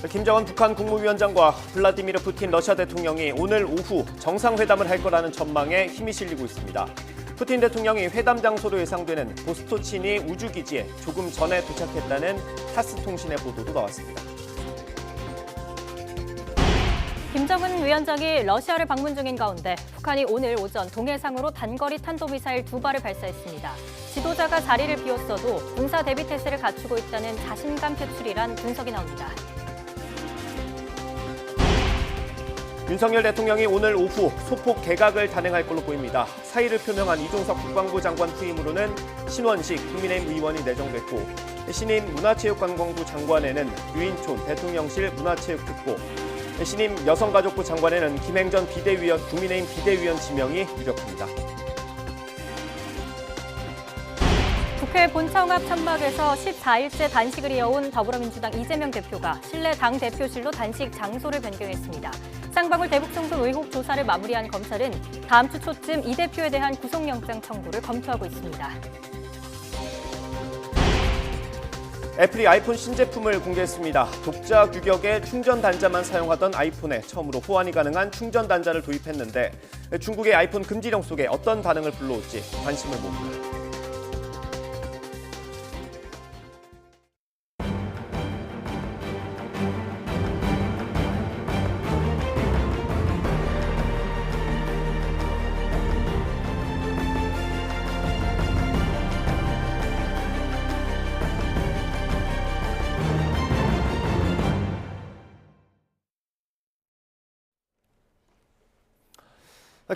김정은 북한 국무위원장과 블라디미르 푸틴 러시아 대통령이 오늘 오후 정상회담을 할 거라는 전망에 힘이 실리고 있습니다. 푸틴 대통령이 회담 장소로 예상되는 보스토치니 우주기지에 조금 전에 도착했다는 타스 통신의 보도도 나왔습니다. 김정은 위원장이 러시아를 방문 중인 가운데 북한이 오늘 오전 동해상으로 단거리 탄도미사일 2발을 발사했습니다. 지도자가 자리를 비웠어도 군사 대비 태세를 갖추고 있다는 자신감 표출이란 분석이 나옵니다. 윤석열 대통령이 오늘 오후 소폭 개각을 단행할 걸로 보입니다. 사의를 표명한 이종석 국방부 장관 후임으로는 신원식 국민의힘 의원이 내정됐고, 신임 문화체육관광부 장관에는 유인촌 대통령실 문화체육특보, 신임 여성가족부 장관에는 김행전 비대위원 국민의힘 비대위원 지명이 유력합니다. 국회 본청합 천막에서 14일째 단식을 이어온 더불어민주당 이재명 대표가 실내 당대표실로 단식 장소를 변경했습니다. 쌍방울 대북송금 의혹 조사를 마무리한 검찰은 다음 주 초쯤 이 대표에 대한 구속영장 청구를 검토하고 있습니다. 애플이 아이폰 신제품을 공개했습니다. 독자 규격의 충전 단자만 사용하던 아이폰에 처음으로 호환이 가능한 충전 단자를 도입했는데 중국의 아이폰 금지령 속에 어떤 반응을 불러올지 관심을 모읍니다.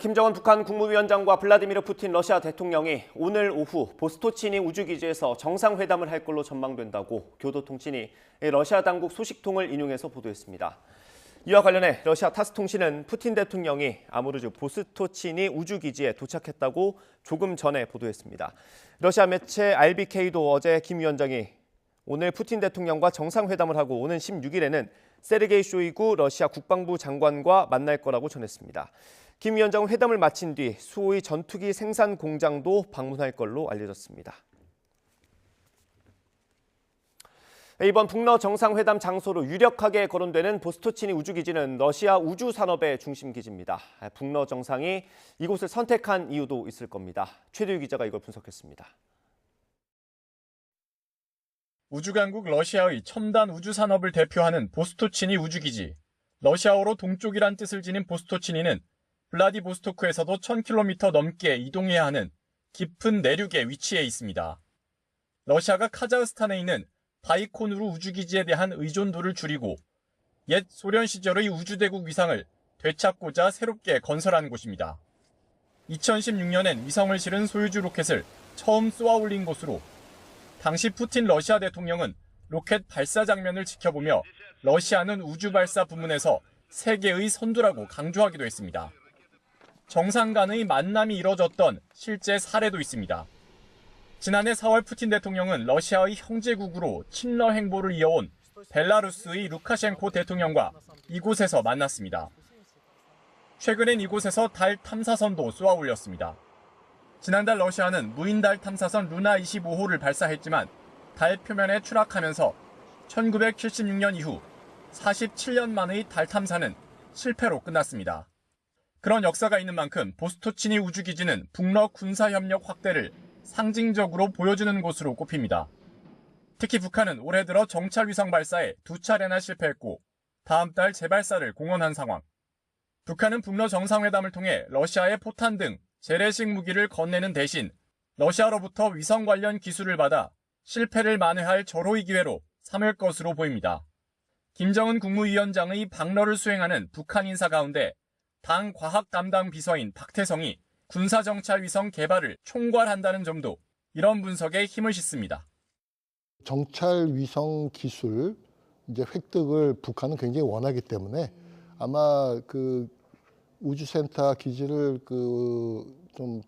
김정은 북한 국무위원장과 블라디미르 푸틴 러시아 대통령이 오늘 오후 보스토치니 우주기지에서 정상회담을 할 걸로 전망된다고 교도통신이 러시아 당국 소식통을 인용해서 보도했습니다. 이와 관련해 러시아 타스 통신은 푸틴 대통령이 아무르주 보스토치니 우주기지에 도착했다고 조금 전에 보도했습니다. 러시아 매체 RBK도 어제 김 위원장이 오늘 푸틴 대통령과 정상회담을 하고 오는 16일에는 세르게이 쇼이구 러시아 국방부 장관과 만날 거라고 전했습니다. 김 위원장은 회담을 마친 뒤 수호의 전투기 생산 공장도 방문할 걸로 알려졌습니다. 이번 북러 정상회담 장소로 유력하게 거론되는 보스토치니 우주기지는 러시아 우주산업의 중심 기지입니다. 북러 정상이 이곳을 선택한 이유도 있을 겁니다. 최두유 기자가 이걸 분석했습니다. 우주강국 러시아의 첨단 우주산업을 대표하는 보스토치니 우주기지. 러시아어로 동쪽이란 뜻을 지닌 보스토치니는 블라디보스토크에서도 1000km 넘게 이동해야 하는 깊은 내륙에 위치해 있습니다. 러시아가 카자흐스탄에 있는 바이코누르 우주기지에 대한 의존도를 줄이고 옛 소련 시절의 우주대국 위상을 되찾고자 새롭게 건설한 곳입니다. 2016년엔 위성을 실은 소유주 로켓을 처음 쏘아 올린 곳으로 당시 푸틴 러시아 대통령은 로켓 발사 장면을 지켜보며 러시아는 우주 발사 부문에서 세계의 선두라고 강조하기도 했습니다. 정상 간의 만남이 이뤄졌던 실제 사례도 있습니다. 지난해 4월 푸틴 대통령은 러시아의 형제국으로 친러 행보를 이어온 벨라루스의 루카셴코 대통령과 이곳에서 만났습니다. 최근엔 이곳에서 달 탐사선도 쏘아 올렸습니다. 지난달 러시아는 무인달 탐사선 루나 25호를 발사했지만 달 표면에 추락하면서 1976년 이후 47년 만의 달 탐사는 실패로 끝났습니다. 그런 역사가 있는 만큼 보스토치니 우주기지는 북러 군사협력 확대를 상징적으로 보여주는 곳으로 꼽힙니다. 특히 북한은 올해 들어 정찰 위성 발사에 2차례나 실패했고 다음 달 재발사를 공언한 상황. 북한은 북러 정상회담을 통해 러시아의 포탄 등 재래식 무기를 건네는 대신 러시아로부터 위성 관련 기술을 받아 실패를 만회할 절호의 기회로 삼을 것으로 보입니다. 김정은 국무위원장의 방러를 수행하는 북한 인사 가운데 당 과학 담당 비서인 박태성이 군사정찰 위성 개발을 총괄한다는 점도 이런 분석에 힘을 싣습니다. 정찰 위성 기술 획득을 북한은 굉장히 원하기 때문에 아마 그 우주센터 기지를 좀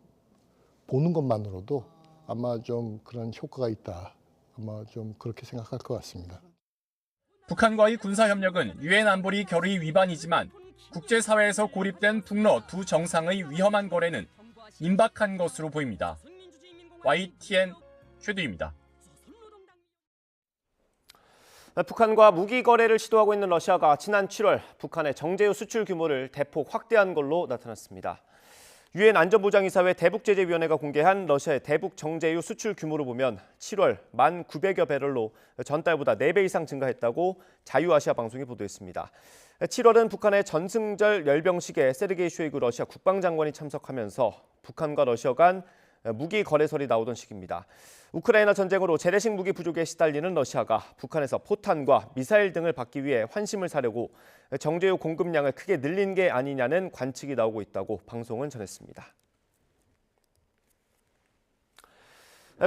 보는 것만으로도 아마 좀 그런 효과가 있다. 아마 좀 그렇게 생각할 것 같습니다. 북한과의 군사협력은 유엔 안보리 결의 위반이지만 국제사회에서 고립된 북러 두 정상의 위험한 거래는 임박한 것으로 보입니다. YTN 최두입니다. 북한과 무기 거래를 시도하고 있는 러시아가 지난 7월 북한의 정제유 수출 규모를 대폭 확대한 걸로 나타났습니다. 유엔 안전보장이사회 대북제재위원회가 공개한 러시아의 대북 정제유 수출 규모를 보면 7월 1,900여 배럴로 전달보다 4배 이상 증가했다고 자유아시아 방송이 보도했습니다. 7월은 북한의 전승절 열병식에 세르게이 쇼이구 러시아 국방장관이 참석하면서 북한과 러시아 간 무기 거래설이 나오던 시기입니다. 우크라이나 전쟁으로 재래식 무기 부족에 시달리는 러시아가 북한에서 포탄과 미사일 등을 받기 위해 환심을 사려고 정제유 공급량을 크게 늘린 게 아니냐는 관측이 나오고 있다고 방송은 전했습니다.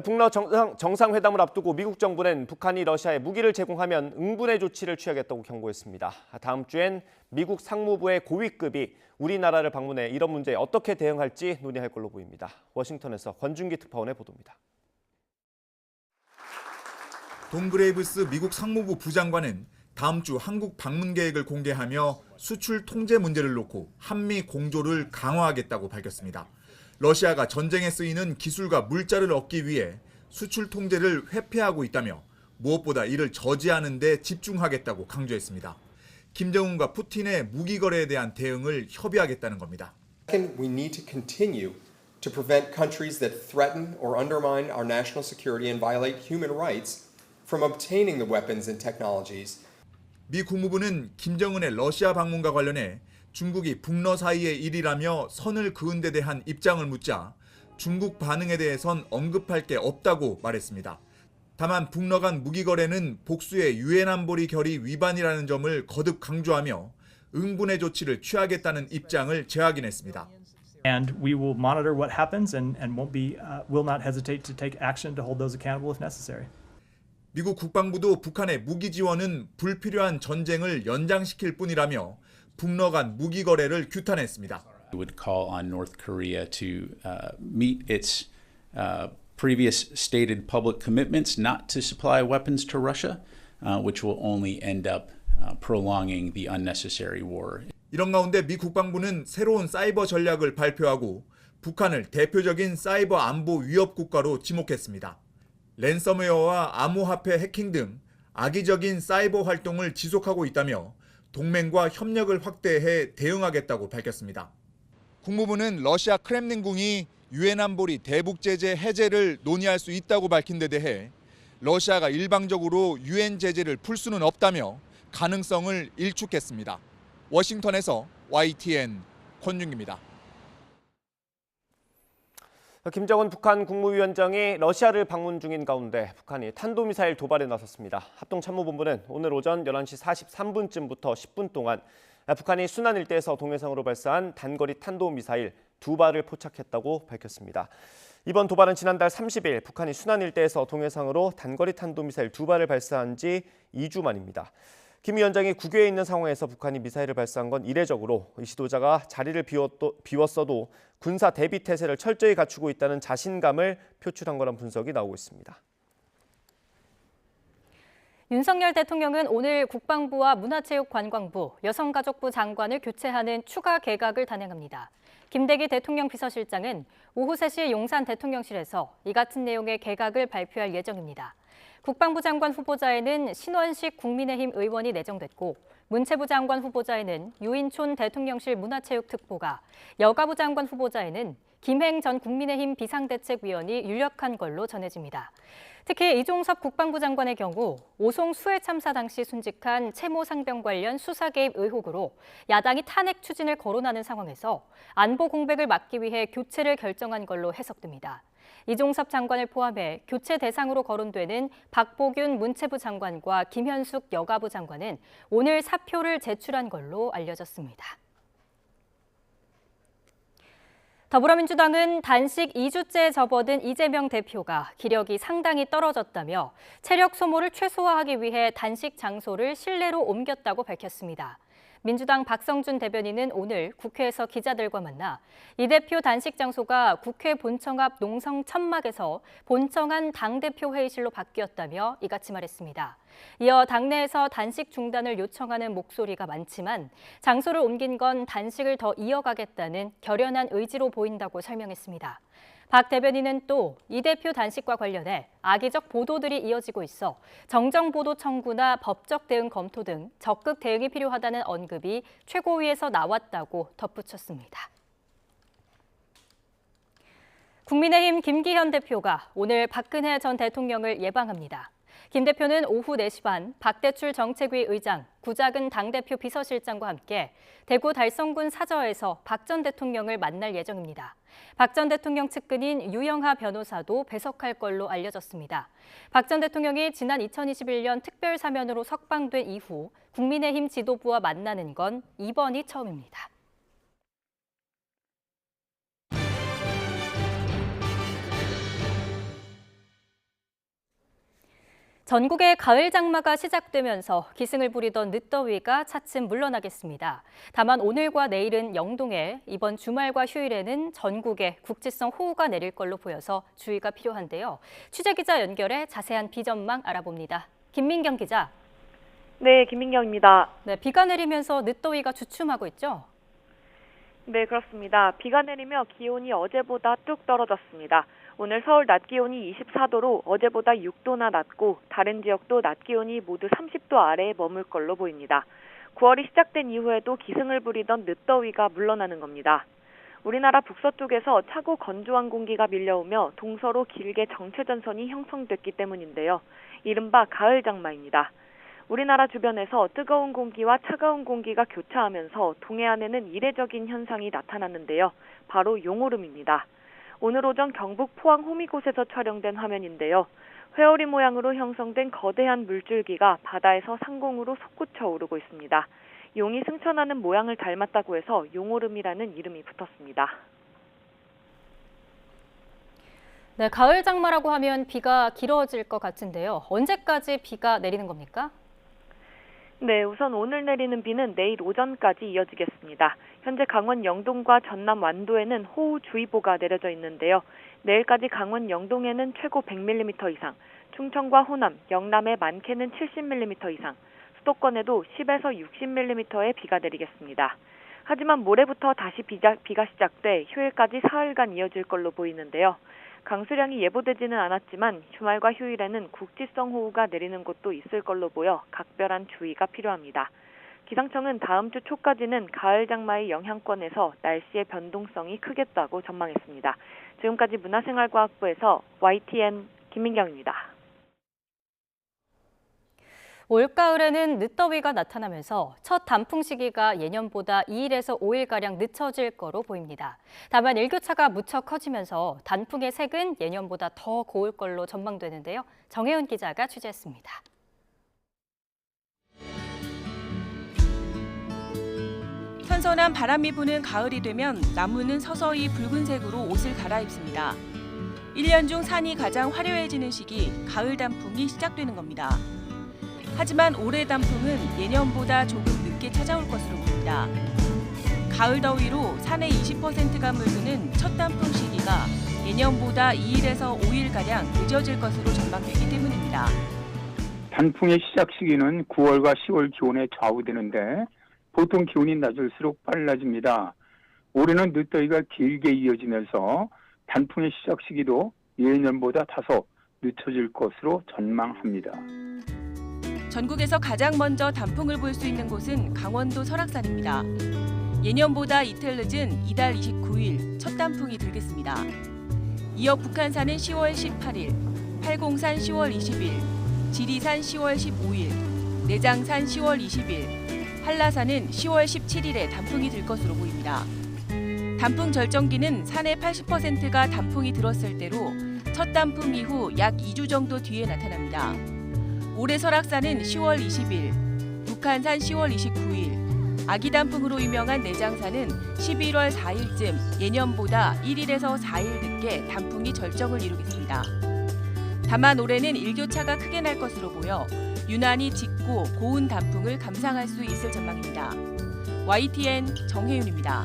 북러 정상회담을 앞두고 미국 정부는 북한이 러시아에 무기를 제공하면 응분의 조치를 취하겠다고 경고했습니다. 다음 주엔 미국 상무부의 고위급이 우리나라를 방문해 이런 문제에 어떻게 대응할지 논의할 걸로 보입니다. 워싱턴에서 권준기 특파원의 보도입니다. 돈 그레이브스 미국 상무부 부장관은 다음 주 한국 방문 계획을 공개하며 수출 통제 문제를 놓고 한미 공조를 강화하겠다고 밝혔습니다. 러시아가 전쟁에 쓰이는 기술과 물자를 얻기 위해 수출 통제를 회피하고 있다며 무엇보다 이를 저지하는 데 집중하겠다고 강조했습니다. 김정은과 푸틴의 무기 거래에 대한 대응을 협의하겠다는 겁니다. Second, we need to continue to prevent countries that threaten or undermine our national security and violate human rights from obtaining the weapons and technologies. 미 국무부는 김정은의 러시아 방문과 관련해 중국이 북러 사이의 일이라며 선을 그은 데 대한 입장을 묻자 중국 반응에 대해선 언급할 게 없다고 말했습니다. 다만 북러 간 무기 거래는 복수의 유엔 안보리 결의 위반이라는 점을 거듭 강조하며 응분의 조치를 취하겠다는 입장을 재확인했습니다. And we will monitor what happens and will not hesitate to take action to hold those accountable if necessary. 미국 국방부도 북한의 무기 지원은 불필요한 전쟁을 연장시킬 뿐이라며 북러 간 무기 거래를 규탄했습니다. We would call on North Korea to meet its previous stated public commitments not to supply weapons to Russia, which will only end up prolonging the unnecessary war. 이런 가운데 미 국방부는 새로운 사이버 전략을 발표하고 북한을 대표적인 사이버 안보 위협 국가로 지목했습니다. 랜섬웨어와 암호화폐 해킹 등 악의적인 사이버 활동을 지속하고 있다며 동맹과 협력을 확대해 대응하겠다고 밝혔습니다. 국무부는 러시아 크렘린궁이 유엔 안보리 대북 제재 해제를 논의할 수 있다고 밝힌 데 대해 러시아가 일방적으로 유엔 제재를 풀 수는 없다며 가능성을 일축했습니다. 워싱턴에서 YTN 권준기입니다. 김정은 북한 국무위원장이 러시아를 방문 중인 가운데 북한이 탄도미사일 도발에 나섰습니다. 합동참모본부는 오늘 오전 11시 43분쯤부터 10분 동안 북한이 순안 일대에서 동해상으로 발사한 단거리 탄도미사일 2발을 포착했다고 밝혔습니다. 이번 도발은 지난달 30일 북한이 순안 일대에서 동해상으로 단거리 탄도미사일 2발을 발사한 지 2주 만입니다. 김 위원장이 국외에 있는 상황에서 북한이 미사일을 발사한 건 이례적으로 이 지도자가 자리를 비웠어도 군사 대비 태세를 철저히 갖추고 있다는 자신감을 표출한 거란 분석이 나오고 있습니다. 윤석열 대통령은 오늘 국방부와 문화체육관광부, 여성가족부 장관을 교체하는 추가 개각을 단행합니다. 김대기 대통령 비서실장은 오후 3시 용산 대통령실에서 이 같은 내용의 개각을 발표할 예정입니다. 국방부 장관 후보자에는 신원식 국민의힘 의원이 내정됐고 문체부 장관 후보자에는 유인촌 대통령실 문화체육특보가, 여가부 장관 후보자에는 김행 전 국민의힘 비상대책위원이 윤력한 걸로 전해집니다. 특히 이종섭 국방부 장관의 경우 오송 수해 참사 당시 순직한 채모 상병 관련 수사 개입 의혹으로 야당이 탄핵 추진을 거론하는 상황에서 안보 공백을 막기 위해 교체를 결정한 걸로 해석됩니다. 이종섭 장관을 포함해 교체 대상으로 거론되는 박보균 문체부 장관과 김현숙 여가부 장관은 오늘 사표를 제출한 걸로 알려졌습니다. 더불어민주당은 단식 2주째 접어든 이재명 대표가 기력이 상당히 떨어졌다며 체력 소모를 최소화하기 위해 단식 장소를 실내로 옮겼다고 밝혔습니다. 민주당 박성준 대변인은 오늘 국회에서 기자들과 만나 이 대표 단식 장소가 국회 본청 앞 농성 천막에서 본청안 당대표 회의실로 바뀌었다며 이같이 말했습니다. 이어 당내에서 단식 중단을 요청하는 목소리가 많지만 장소를 옮긴 건 단식을 더 이어가겠다는 결연한 의지로 보인다고 설명했습니다. 박 대변인은 또 이 대표 단식과 관련해 악의적 보도들이 이어지고 있어 정정보도 청구나 법적 대응 검토 등 적극 대응이 필요하다는 언급이 최고위에서 나왔다고 덧붙였습니다. 국민의힘 김기현 대표가 오늘 박근혜 전 대통령을 예방합니다. 김 대표는 오후 4시 반 박대출 정책위 의장, 구작은 당대표 비서실장과 함께 대구 달성군 사저에서 박 전 대통령을 만날 예정입니다. 박 전 대통령 측근인 유영하 변호사도 배석할 걸로 알려졌습니다. 박 전 대통령이 지난 2021년 특별 사면으로 석방된 이후 국민의힘 지도부와 만나는 건 이번이 처음입니다. 전국의 가을 장마가 시작되면서 기승을 부리던 늦더위가 차츰 물러나겠습니다. 다만 오늘과 내일은 영동에, 이번 주말과 휴일에는 전국에 국지성 호우가 내릴 걸로 보여서 주의가 필요한데요. 취재기자 연결해 자세한 비 전망 알아봅니다. 김민경 기자. 네, 김민경입니다. 네, 비가 내리면서 늦더위가 주춤하고 있죠? 네, 그렇습니다. 비가 내리며 기온이 어제보다 뚝 떨어졌습니다. 오늘 서울 낮 기온이 24도로 어제보다 6도나 낮고 다른 지역도 낮 기온이 모두 30도 아래에 머물 걸로 보입니다. 9월이 시작된 이후에도 기승을 부리던 늦더위가 물러나는 겁니다. 우리나라 북서쪽에서 차고 건조한 공기가 밀려오며 동서로 길게 정체전선이 형성됐기 때문인데요. 이른바 가을 장마입니다. 우리나라 주변에서 뜨거운 공기와 차가운 공기가 교차하면서 동해안에는 이례적인 현상이 나타났는데요. 바로 용오름입니다. 오늘 오전 경북 포항 호미곶에서 촬영된 화면인데요. 회오리 모양으로 형성된 거대한 물줄기가 바다에서 상공으로 솟구쳐 오르고 있습니다. 용이 승천하는 모양을 닮았다고 해서 용오름이라는 이름이 붙었습니다. 네, 가을 장마라고 하면 비가 길어질 것 같은데요. 언제까지 비가 내리는 겁니까? 네, 우선 오늘 내리는 비는 내일 오전까지 이어지겠습니다. 현재 강원 영동과 전남 완도에는 호우주의보가 내려져 있는데요. 내일까지 강원 영동에는 최고 100mm 이상, 충청과 호남, 영남에 많게는 70mm 이상, 수도권에도 10에서 60mm의 비가 내리겠습니다. 하지만 모레부터 다시 비가 시작돼 휴일까지 사흘간 이어질 걸로 보이는데요. 강수량이 예보되지는 않았지만 주말과 휴일에는 국지성 호우가 내리는 곳도 있을 걸로 보여 각별한 주의가 필요합니다. 기상청은 다음 주 초까지는 가을 장마의 영향권에서 날씨의 변동성이 크겠다고 전망했습니다. 지금까지 문화생활과학부에서 YTN 김민경입니다. 올가을에는 늦더위가 나타나면서 첫 단풍 시기가 예년보다 2일에서 5일가량 늦춰질 거로 보입니다. 다만 일교차가 무척 커지면서 단풍의 색은 예년보다 더 고울 걸로 전망되는데요. 정혜은 기자가 취재했습니다. 선선한 바람이 부는 가을이 되면 나무는 서서히 붉은색으로 옷을 갈아입습니다. 1년 중 산이 가장 화려해지는 시기, 가을 단풍이 시작되는 겁니다. 하지만 올해 단풍은 예년보다 조금 늦게 찾아올 것으로 보입니다. 가을 더위로 산의 20%가 물드는 첫 단풍 시기가 예년보다 2일에서 5일가량 늦어질 것으로 전망되기 때문입니다. 단풍의 시작 시기는 9월과 10월 기온에 좌우되는데 보통 기온이 낮을수록 빨라집니다. 올해는 늦더위가 길게 이어지면서 단풍의 시작 시기도 예년보다 다소 늦춰질 것으로 전망합니다. 전국에서 가장 먼저 단풍을 볼 수 있는 곳은 강원도 설악산입니다. 예년보다 이틀 늦은 이달 29일 첫 단풍이 들겠습니다. 이어 북한산은 10월 18일, 팔공산 10월 20일, 지리산 10월 15일, 내장산 10월 20일, 한라산은 10월 17일에 단풍이 들 것으로 보입니다. 단풍 절정기는 산의 80%가 단풍이 들었을 때로 첫 단풍 이후 약 2주 정도 뒤에 나타납니다. 올해 설악산은 10월 20일, 북한산 10월 29일, 아기 단풍으로 유명한 내장산은 11월 4일쯤 예년보다 1일에서 4일 늦게 단풍이 절정을 이루겠습니다. 다만 올해는 일교차가 크게 날 것으로 보여 유난히 짙고 고운 단풍을 감상할 수 있을 전망입니다. YTN 정혜윤입니다.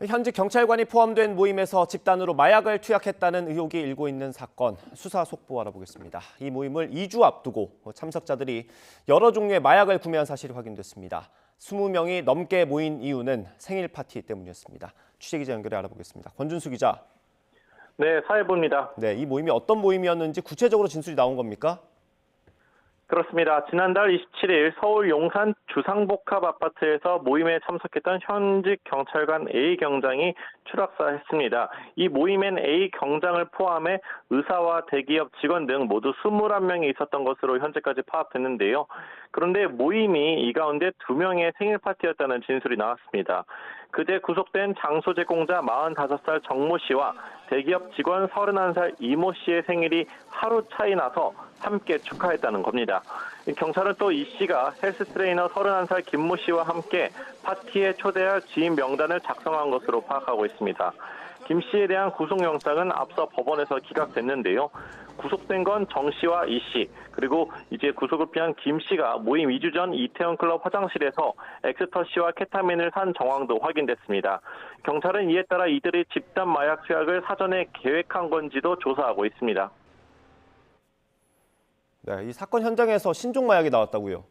현직 경찰관이 포함된 모임에서 집단으로 마약을 투약했다는 의혹이 일고 있는 사건, 수사 속보 알아보겠습니다. 이 모임을 2주 앞두고 참석자들이 여러 종류의 마약을 구매한 사실이 확인됐습니다. 20명이 넘게 모인 이유는 생일 파티 때문이었습니다. 취재기자 연결해 알아보겠습니다. 권준수 기자. 네, 사회부입니다. 네, 이 모임이 어떤 모임이었는지 구체적으로 진술이 나온 겁니까? 그렇습니다. 지난달 27일 서울 용산 주상복합 아파트에서 모임에 참석했던 현직 경찰관 A 경장이 추락사했습니다. 이 모임엔 A 경장을 포함해 의사와 대기업 직원 등 모두 21명이 있었던 것으로 현재까지 파악됐는데요. 그런데 모임이 이 가운데 2명의 생일 파티였다는 진술이 나왔습니다. 그제 구속된 장소 제공자 45살 정모 씨와 대기업 직원 31살 이모 씨의 생일이 하루 차이 나서 함께 축하했다는 겁니다. 경찰은 또 이 씨가 헬스 트레이너 31살 김모 씨와 함께 파티에 초대할 지인 명단을 작성한 것으로 파악하고 있습니다. 김 씨에 대한 구속 영장은 앞서 법원에서 기각됐는데요. 구속된 건 정 씨와 이 씨, 그리고 이제 구속을 피한 김 씨가 모임 2주 전 이태원 클럽 화장실에서 엑스터시와 케타민을 산 정황도 확인됐습니다. 경찰은 이에 따라 이들이 집단 마약 투약을 사전에 계획한 건지도 조사하고 있습니다. 네, 이 사건 현장에서 신종 마약이 나왔다고요?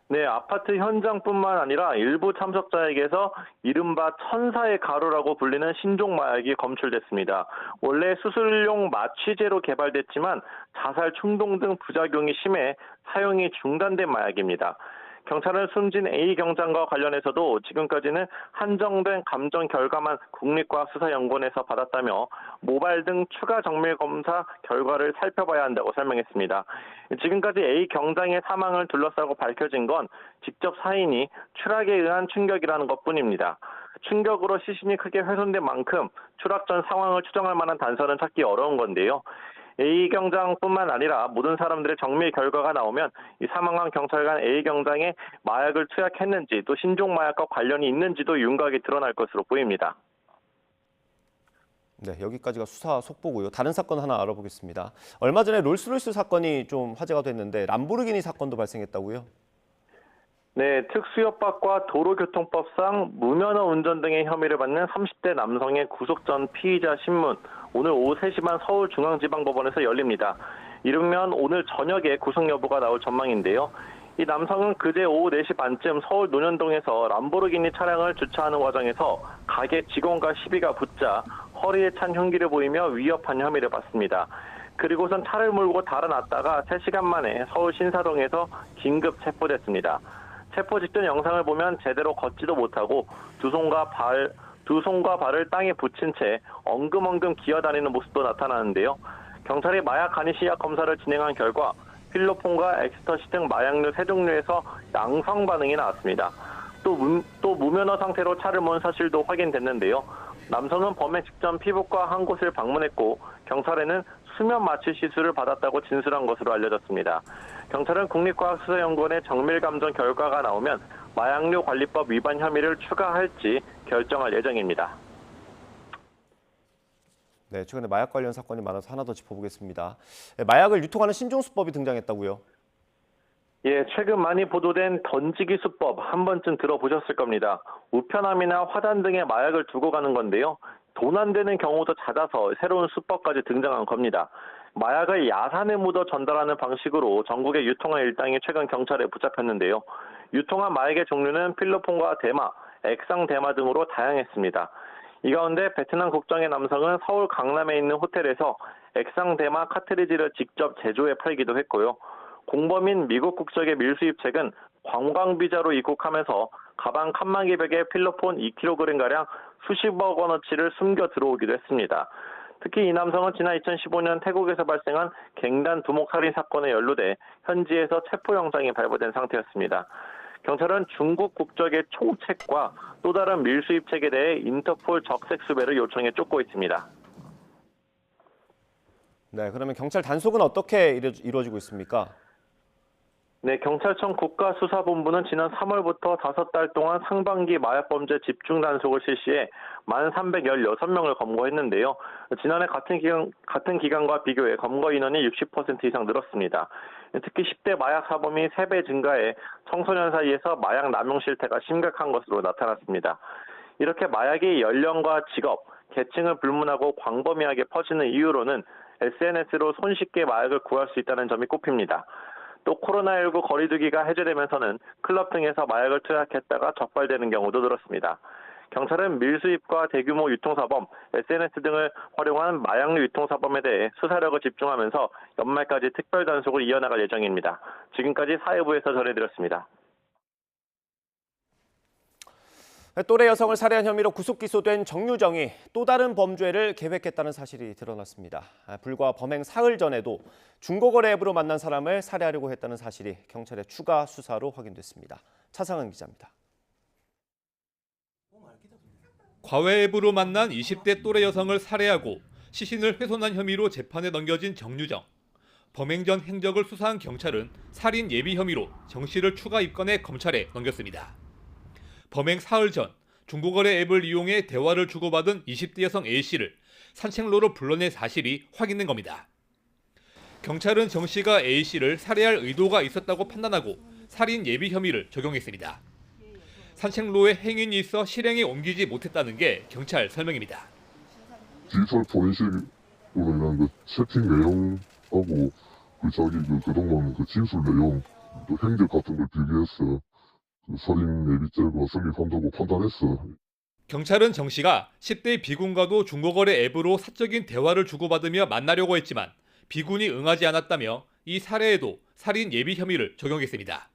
네, 아파트 현장뿐만 아니라 일부 참석자에게서 이른바 천사의 가루라고 불리는 신종 마약이 검출됐습니다. 원래 수술용 마취제로 개발됐지만 자살 충동 등 부작용이 심해 사용이 중단된 마약입니다. 경찰은 숨진 A 경장과 관련해서도 지금까지는 한정된 감정 결과만 국립과학수사연구원에서 받았다며 모발 등 추가 정밀 검사 결과를 살펴봐야 한다고 설명했습니다. 지금까지 A 경장의 사망을 둘러싸고 밝혀진 건 직접 사인이 추락에 의한 충격이라는 것뿐입니다. 충격으로 시신이 크게 훼손된 만큼 추락 전 상황을 추정할 만한 단서는 찾기 어려운 건데요. A 경장뿐만 아니라 모든 사람들의 정밀 결과가 나오면 이 사망한 경찰관 A 경장에 마약을 투약했는지 또 신종 마약과 관련이 있는지도 윤곽이 드러날 것으로 보입니다. 네, 여기까지가 수사 속보고요. 다른 사건 하나 알아보겠습니다. 얼마 전에 롤스로이스 사건이 좀 화제가 됐는데 람보르기니 사건도 발생했다고요? 네, 특수협박과 도로교통법상 무면허 운전 등의 혐의를 받는 30대 남성의 구속 전 피의자 신문, 오늘 오후 3시 반 서울중앙지방법원에서 열립니다. 이르면 오늘 저녁에 구속 여부가 나올 전망인데요. 이 남성은 그제 오후 4시 반쯤 서울 논현동에서 람보르기니 차량을 주차하는 과정에서 가게 직원과 시비가 붙자 허리에 찬 흉기를 보이며 위협한 혐의를 받습니다. 그리고선 차를 몰고 달아났다가 3시간 만에 서울 신사동에서 긴급 체포됐습니다. 체포 직전 영상을 보면 제대로 걷지도 못하고 두 손과 발을 땅에 붙인 채 엉금엉금 기어다니는 모습도 나타나는데요. 경찰이 마약 간이 시약 검사를 진행한 결과 필로폰과 엑스터시 등 마약류 3종류에서 양성 반응이 나왔습니다. 또 무면허 상태로 차를 몬 사실도 확인됐는데요. 남성은 범행 직전 피부과 한 곳을 방문했고 경찰에는 수면 마취 시술을 받았다고 진술한 것으로 알려졌습니다. 경찰은 국립과학수사연구원의 정밀감정 결과가 나오면 마약류 관리법 위반 혐의를 추가할지 결정할 예정입니다. 네, 최근에 마약 관련 사건이 많아서 하나 더 짚어보겠습니다. 마약을 유통하는 신종수법이 등장했다고요? 예, 최근 많이 보도된 던지기 수법 한 번쯤 들어보셨을 겁니다. 우편함이나 화단 등의 마약을 두고 가는 건데요. 돈 안 되는 경우도 잦아서 새로운 수법까지 등장한 겁니다. 마약을 야산에 묻어 전달하는 방식으로 전국에 유통한 일당이 최근 경찰에 붙잡혔는데요. 유통한 마약의 종류는 필로폰과 대마, 액상 대마 등으로 다양했습니다. 이 가운데 베트남 국적의 남성은 서울 강남에 있는 호텔에서 액상 대마 카트리지를 직접 제조해 팔기도 했고요. 공범인 미국 국적의 밀수입책은 관광비자로 입국하면서 가방 칸막이 벽에 필로폰 2kg가량 수십억 원어치를 숨겨 들어오기도 했습니다. 특히 이 남성은 지난 2015년 태국에서 발생한 갱단 두목 살인 사건에 연루돼 현지에서 체포영장이 발부된 상태였습니다. 경찰은 중국 국적의 총책과 또 다른 밀수입책에 대해 인터폴 적색 수배를 요청해 쫓고 있습니다. 네, 그러면 경찰 단속은 어떻게 이루어지고 있습니까? 네, 경찰청 국가수사본부는 지난 3월부터 5달 동안 상반기 마약범죄 집중 단속을 실시해 1,316명을 검거했는데요. 지난해 같은 기간과 비교해 검거 인원이 60% 이상 늘었습니다. 특히 10대 마약 사범이 3배 증가해 청소년 사이에서 마약 남용 실태가 심각한 것으로 나타났습니다. 이렇게 마약이 연령과 직업, 계층을 불문하고 광범위하게 퍼지는 이유로는 SNS로 손쉽게 마약을 구할 수 있다는 점이 꼽힙니다. 또 코로나19 거리두기가 해제되면서는 클럽 등에서 마약을 투약했다가 적발되는 경우도 늘었습니다. 경찰은 밀수입과 대규모 유통사범, SNS 등을 활용한 마약류 유통사범에 대해 수사력을 집중하면서 연말까지 특별 단속을 이어나갈 예정입니다. 지금까지 사회부에서 전해드렸습니다. 또래 여성을 살해한 혐의로 구속 기소된 정유정이 또 다른 범죄를 계획했다는 사실이 드러났습니다. 불과 범행 사흘 전에도 중고거래 앱으로 만난 사람을 살해하려고 했다는 사실이 경찰의 추가 수사로 확인됐습니다. 차상은 기자입니다. 과외 앱으로 만난 20대 또래 여성을 살해하고 시신을 훼손한 혐의로 재판에 넘겨진 정유정. 범행 전 행적을 수사한 경찰은 살인 예비 혐의로 정 씨를 추가 입건해 검찰에 넘겼습니다. 범행 사흘 전 중고거래 앱을 이용해 대화를 주고받은 20대 여성 A씨를 산책로로 불러낸 사실이 확인된 겁니다. 경찰은 정 씨가 A씨를 살해할 의도가 있었다고 판단하고 살인 예비 혐의를 적용했습니다. 산책로에 행인이 있어 실행에 옮기지 못했다는 게 경찰 설명입니다. 디지털 포렌식으로 인한 그 채팅 내용하고 자기 그동안 진술 내용, 또 행적 같은 걸 비교해서 살인 예비죄가 성립한다고 판단했어. 경찰은 정 씨가 10대 비군과도 중고거래 앱으로 사적인 대화를 주고받으며 만나려고 했지만 비군이 응하지 않았다며 이 살해에도 살인 예비 혐의를 적용했습니다.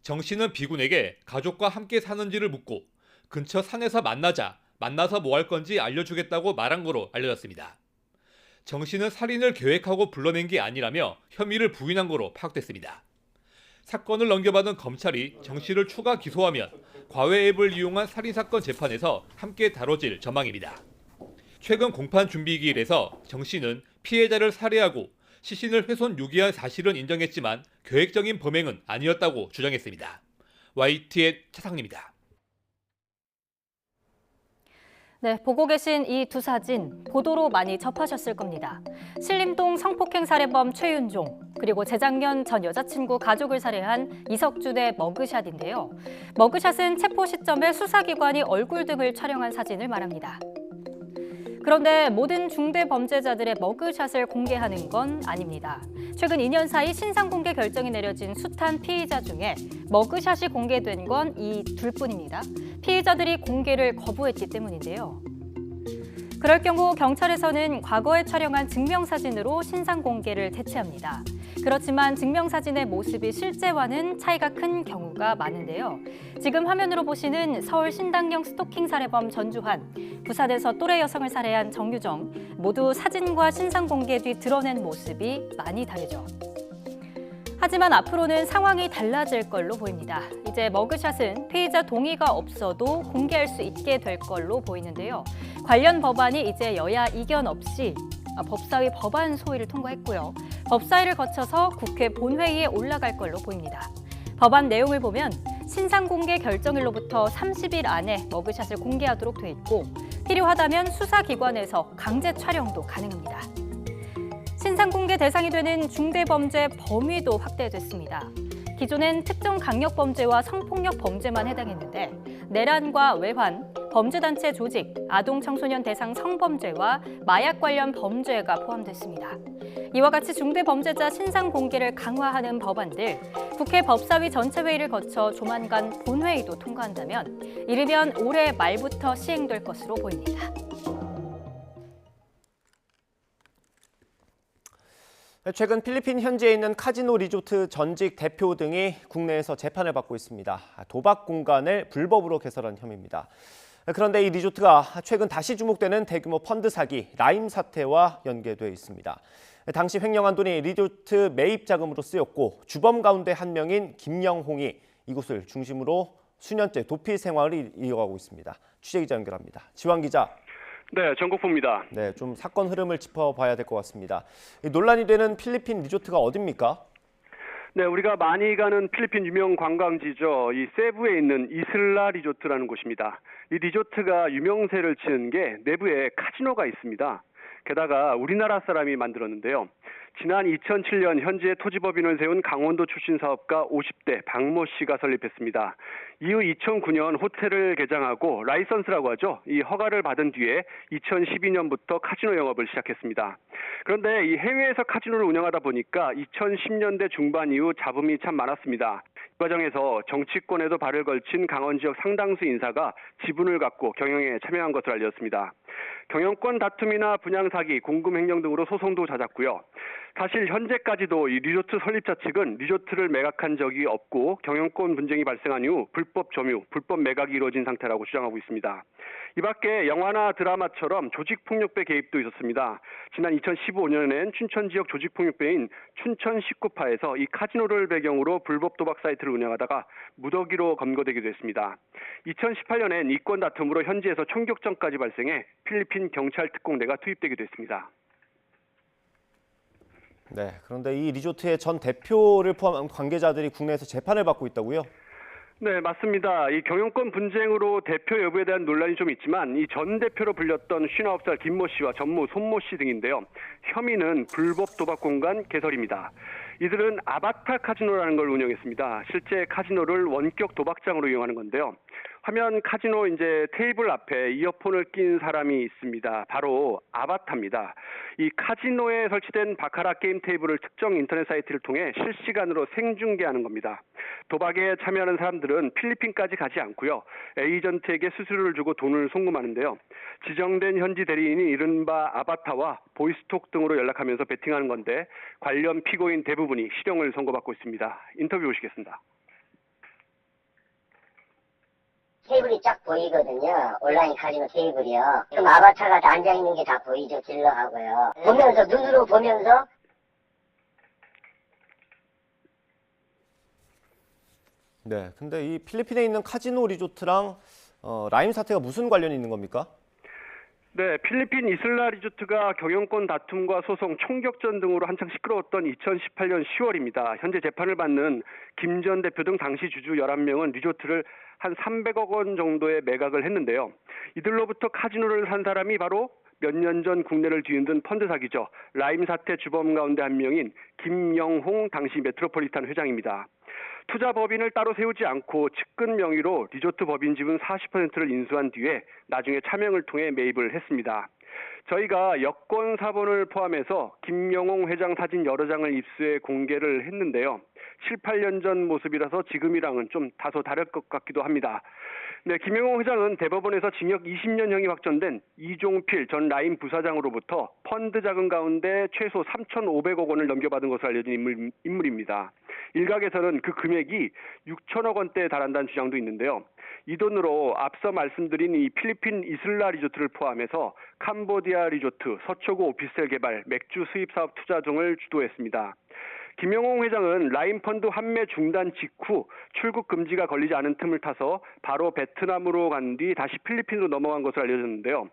정 씨는 비군에게 가족과 함께 사는지를 묻고 근처 산에서 만나서 뭐 할 건지 알려주겠다고 말한 거로 알려졌습니다. 정 씨는 살인을 계획하고 불러낸 게 아니라며 혐의를 부인한 거로 파악됐습니다. 사건을 넘겨받은 검찰이 정 씨를 추가 기소하면 과외 앱을 이용한 살인사건 재판에서 함께 다뤄질 전망입니다. 최근 공판 준비기일에서 정 씨는 피해자를 살해하고 시신을 훼손 유기한 사실은 인정했지만 계획적인 범행은 아니었다고 주장했습니다. YTN 차상입니다. 네, 보고 계신 이 두 사진 보도로 많이 접하셨을 겁니다. 신림동 성폭행 살해범 최윤종, 그리고 재작년 전 여자친구 가족을 살해한 이석준의 머그샷인데요. 머그샷은 체포 시점에 수사기관이 얼굴 등을 촬영한 사진을 말합니다. 그런데 모든 중대 범죄자들의 머그샷을 공개하는 건 아닙니다. 최근 2년 사이 신상 공개 결정이 내려진 숱한 피의자 중에 머그샷이 공개된 건 이 둘뿐입니다. 피의자들이 공개를 거부했기 때문인데요. 그럴 경우 경찰에서는 과거에 촬영한 증명사진으로 신상 공개를 대체합니다. 그렇지만 증명사진의 모습이 실제와는 차이가 큰 경우가 많은데요. 지금 화면으로 보시는 서울 신당역 스토킹 살해범 전주환, 부산에서 또래 여성을 살해한 정유정, 모두 사진과 신상 공개 뒤 드러낸 모습이 많이 다르죠. 하지만 앞으로는 상황이 달라질 걸로 보입니다. 이제 머그샷은 피의자 동의가 없어도 공개할 수 있게 될 걸로 보이는데요. 관련 법안이 이제 여야 이견 없이 법사위 법안 소위를 통과했고요. 법사위를 거쳐서 국회 본회의에 올라갈 걸로 보입니다. 법안 내용을 보면 신상 공개 결정일로부터 30일 안에 머그샷을 공개하도록 돼 있고 필요하다면 수사기관에서 강제 촬영도 가능합니다. 신상 공개 대상이 되는 중대범죄 범위도 확대됐습니다. 기존엔 특정 강력범죄와 성폭력 범죄만 해당했는데 내란과 외환, 범죄단체 조직, 아동청소년 대상 성범죄와 마약 관련 범죄가 포함됐습니다. 이와 같이 중대범죄자 신상 공개를 강화하는 법안들, 국회 법사위 전체 회의를 거쳐 조만간 본회의도 통과한다면 이르면 올해 말부터 시행될 것으로 보입니다. 최근 필리핀 현지에 있는 카지노 리조트 전직 대표 등이 국내에서 재판을 받고 있습니다. 도박 공간을 불법으로 개설한 혐의입니다. 그런데 이 리조트가 최근 다시 주목되는 대규모 펀드 사기, 라임 사태와 연계돼 있습니다. 당시 횡령한 돈이 리조트 매입 자금으로 쓰였고 주범 가운데 한 명인 김영홍이 이곳을 중심으로 수년째 도피 생활을 이어가고 있습니다. 취재기자 연결합니다. 지환 기자. 네, 전국부입니다. 네, 좀 사건 흐름을 짚어봐야 될 것 같습니다. 논란이 되는 필리핀 리조트가 어디입니까? 네, 우리가 많이 가는 필리핀 유명 관광지죠. 이 세부에 있는 이슬라 리조트라는 곳입니다. 이 리조트가 유명세를 치는 게 내부에 카지노가 있습니다. 게다가 우리나라 사람이 만들었는데요. 지난 2007년 현지에 토지법인을 세운 강원도 출신 사업가 50대 박모 씨가 설립했습니다. 이후 2009년 호텔을 개장하고 라이선스라고 하죠. 이 허가를 받은 뒤에 2012년부터 카지노 영업을 시작했습니다. 그런데 이 해외에서 카지노를 운영하다 보니까 2010년대 중반 이후 잡음이 참 많았습니다. 이 과정에서 정치권에도 발을 걸친 강원 지역 상당수 인사가 지분을 갖고 경영에 참여한 것으로 알려졌습니다. 경영권 다툼이나 분양 사기, 공금 횡령 등으로 소송도 잦았고요. 사실 현재까지도 이 리조트 설립자 측은 리조트를 매각한 적이 없고 경영권 분쟁이 발생한 이후 불법 점유, 불법 매각이 이루어진 상태라고 주장하고 있습니다. 이 밖에 영화나 드라마처럼 조직폭력배 개입도 있었습니다. 지난 2015년엔 춘천 지역 조직폭력배인 춘천 19파에서 이 카지노를 배경으로 불법 도박 사이트를 운영하다가 무더기로 검거되기도 했습니다. 2018년엔 이권 다툼으로 현지에서 총격전까지 발생해 필리핀 경찰 특공대가 투입되기도 했습니다. 네, 그런데 이 리조트의 전 대표를 포함한 관계자들이 국내에서 재판을 받고 있다고요? 네, 맞습니다. 이 경영권 분쟁으로 대표 여부에 대한 논란이 좀 있지만 이 전 대표로 불렸던 59살 김모 씨와 전무 손모 씨 등인데요. 혐의는 불법 도박 공간 개설입니다. 이들은 아바타 카지노라는 걸 운영했습니다. 실제 카지노를 원격 도박장으로 이용하는 건데요. 화면 카지노 이제 테이블 앞에 이어폰을 낀 사람이 있습니다. 바로 아바타입니다. 이 카지노에 설치된 바카라 게임 테이블을 특정 인터넷 사이트를 통해 실시간으로 생중계하는 겁니다. 도박에 참여하는 사람들은 필리핀까지 가지 않고요. 에이전트에게 수수료를 주고 돈을 송금하는데요. 지정된 현지 대리인이 이른바 아바타와 보이스톡 등으로 연락하면서 베팅하는 건데 관련 피고인 대부분이 실형을 선고받고 있습니다. 인터뷰 보시겠습니다. 테이블이 쫙 보이거든요. 온라인 카지노 테이블이요. 그럼 아바타가 다 앉아있는 게 다 보이죠. 딜러하고요. 보면서 눈으로 보면서 네, 근데 이 필리핀에 있는 카지노 리조트랑 라임 사태가 무슨 관련이 있는 겁니까? 네, 필리핀 이슬라 리조트가 경영권 다툼과 소송, 총격전 등으로 한창 시끄러웠던 2018년 10월입니다. 현재 재판을 받는 김 전 대표 등 당시 주주 11명은 리조트를 한 300억 원 정도의 매각을 했는데요. 이들로부터 카지노를 산 사람이 바로 몇 년 전 국내를 뒤흔든 펀드 사기죠. 라임 사태 주범 가운데 한 명인 김영홍 당시 메트로폴리탄 회장입니다. 투자 법인을 따로 세우지 않고 측근 명의로 리조트 법인 지분 40%를 인수한 뒤에 나중에 차명을 통해 매입을 했습니다. 저희가 여권 사본을 포함해서 김영홍 회장 사진 여러 장을 입수해 공개를 했는데요. 7, 8년 전 모습이라서 지금이랑은 좀 다소 다를 것 같기도 합니다. 네, 김영홍 회장은 대법원에서 징역 20년형이 확정된 이종필 전 라임 부사장으로부터 펀드 자금 가운데 최소 3,500억 원을 넘겨받은 것으로 알려진 인물입니다. 일각에서는 그 금액이 6천억 원대에 달한다는 주장도 있는데요. 이 돈으로 앞서 말씀드린 이 필리핀 이슬라 리조트를 포함해서 캄보디아 리조트, 서초구 오피스텔 개발, 맥주 수입 사업 투자 등을 주도했습니다. 김영홍 회장은 라임 펀드 환매 중단 직후 출국 금지가 걸리지 않은 틈을 타서 바로 베트남으로 간 뒤 다시 필리핀으로 넘어간 것으로 알려졌는데요.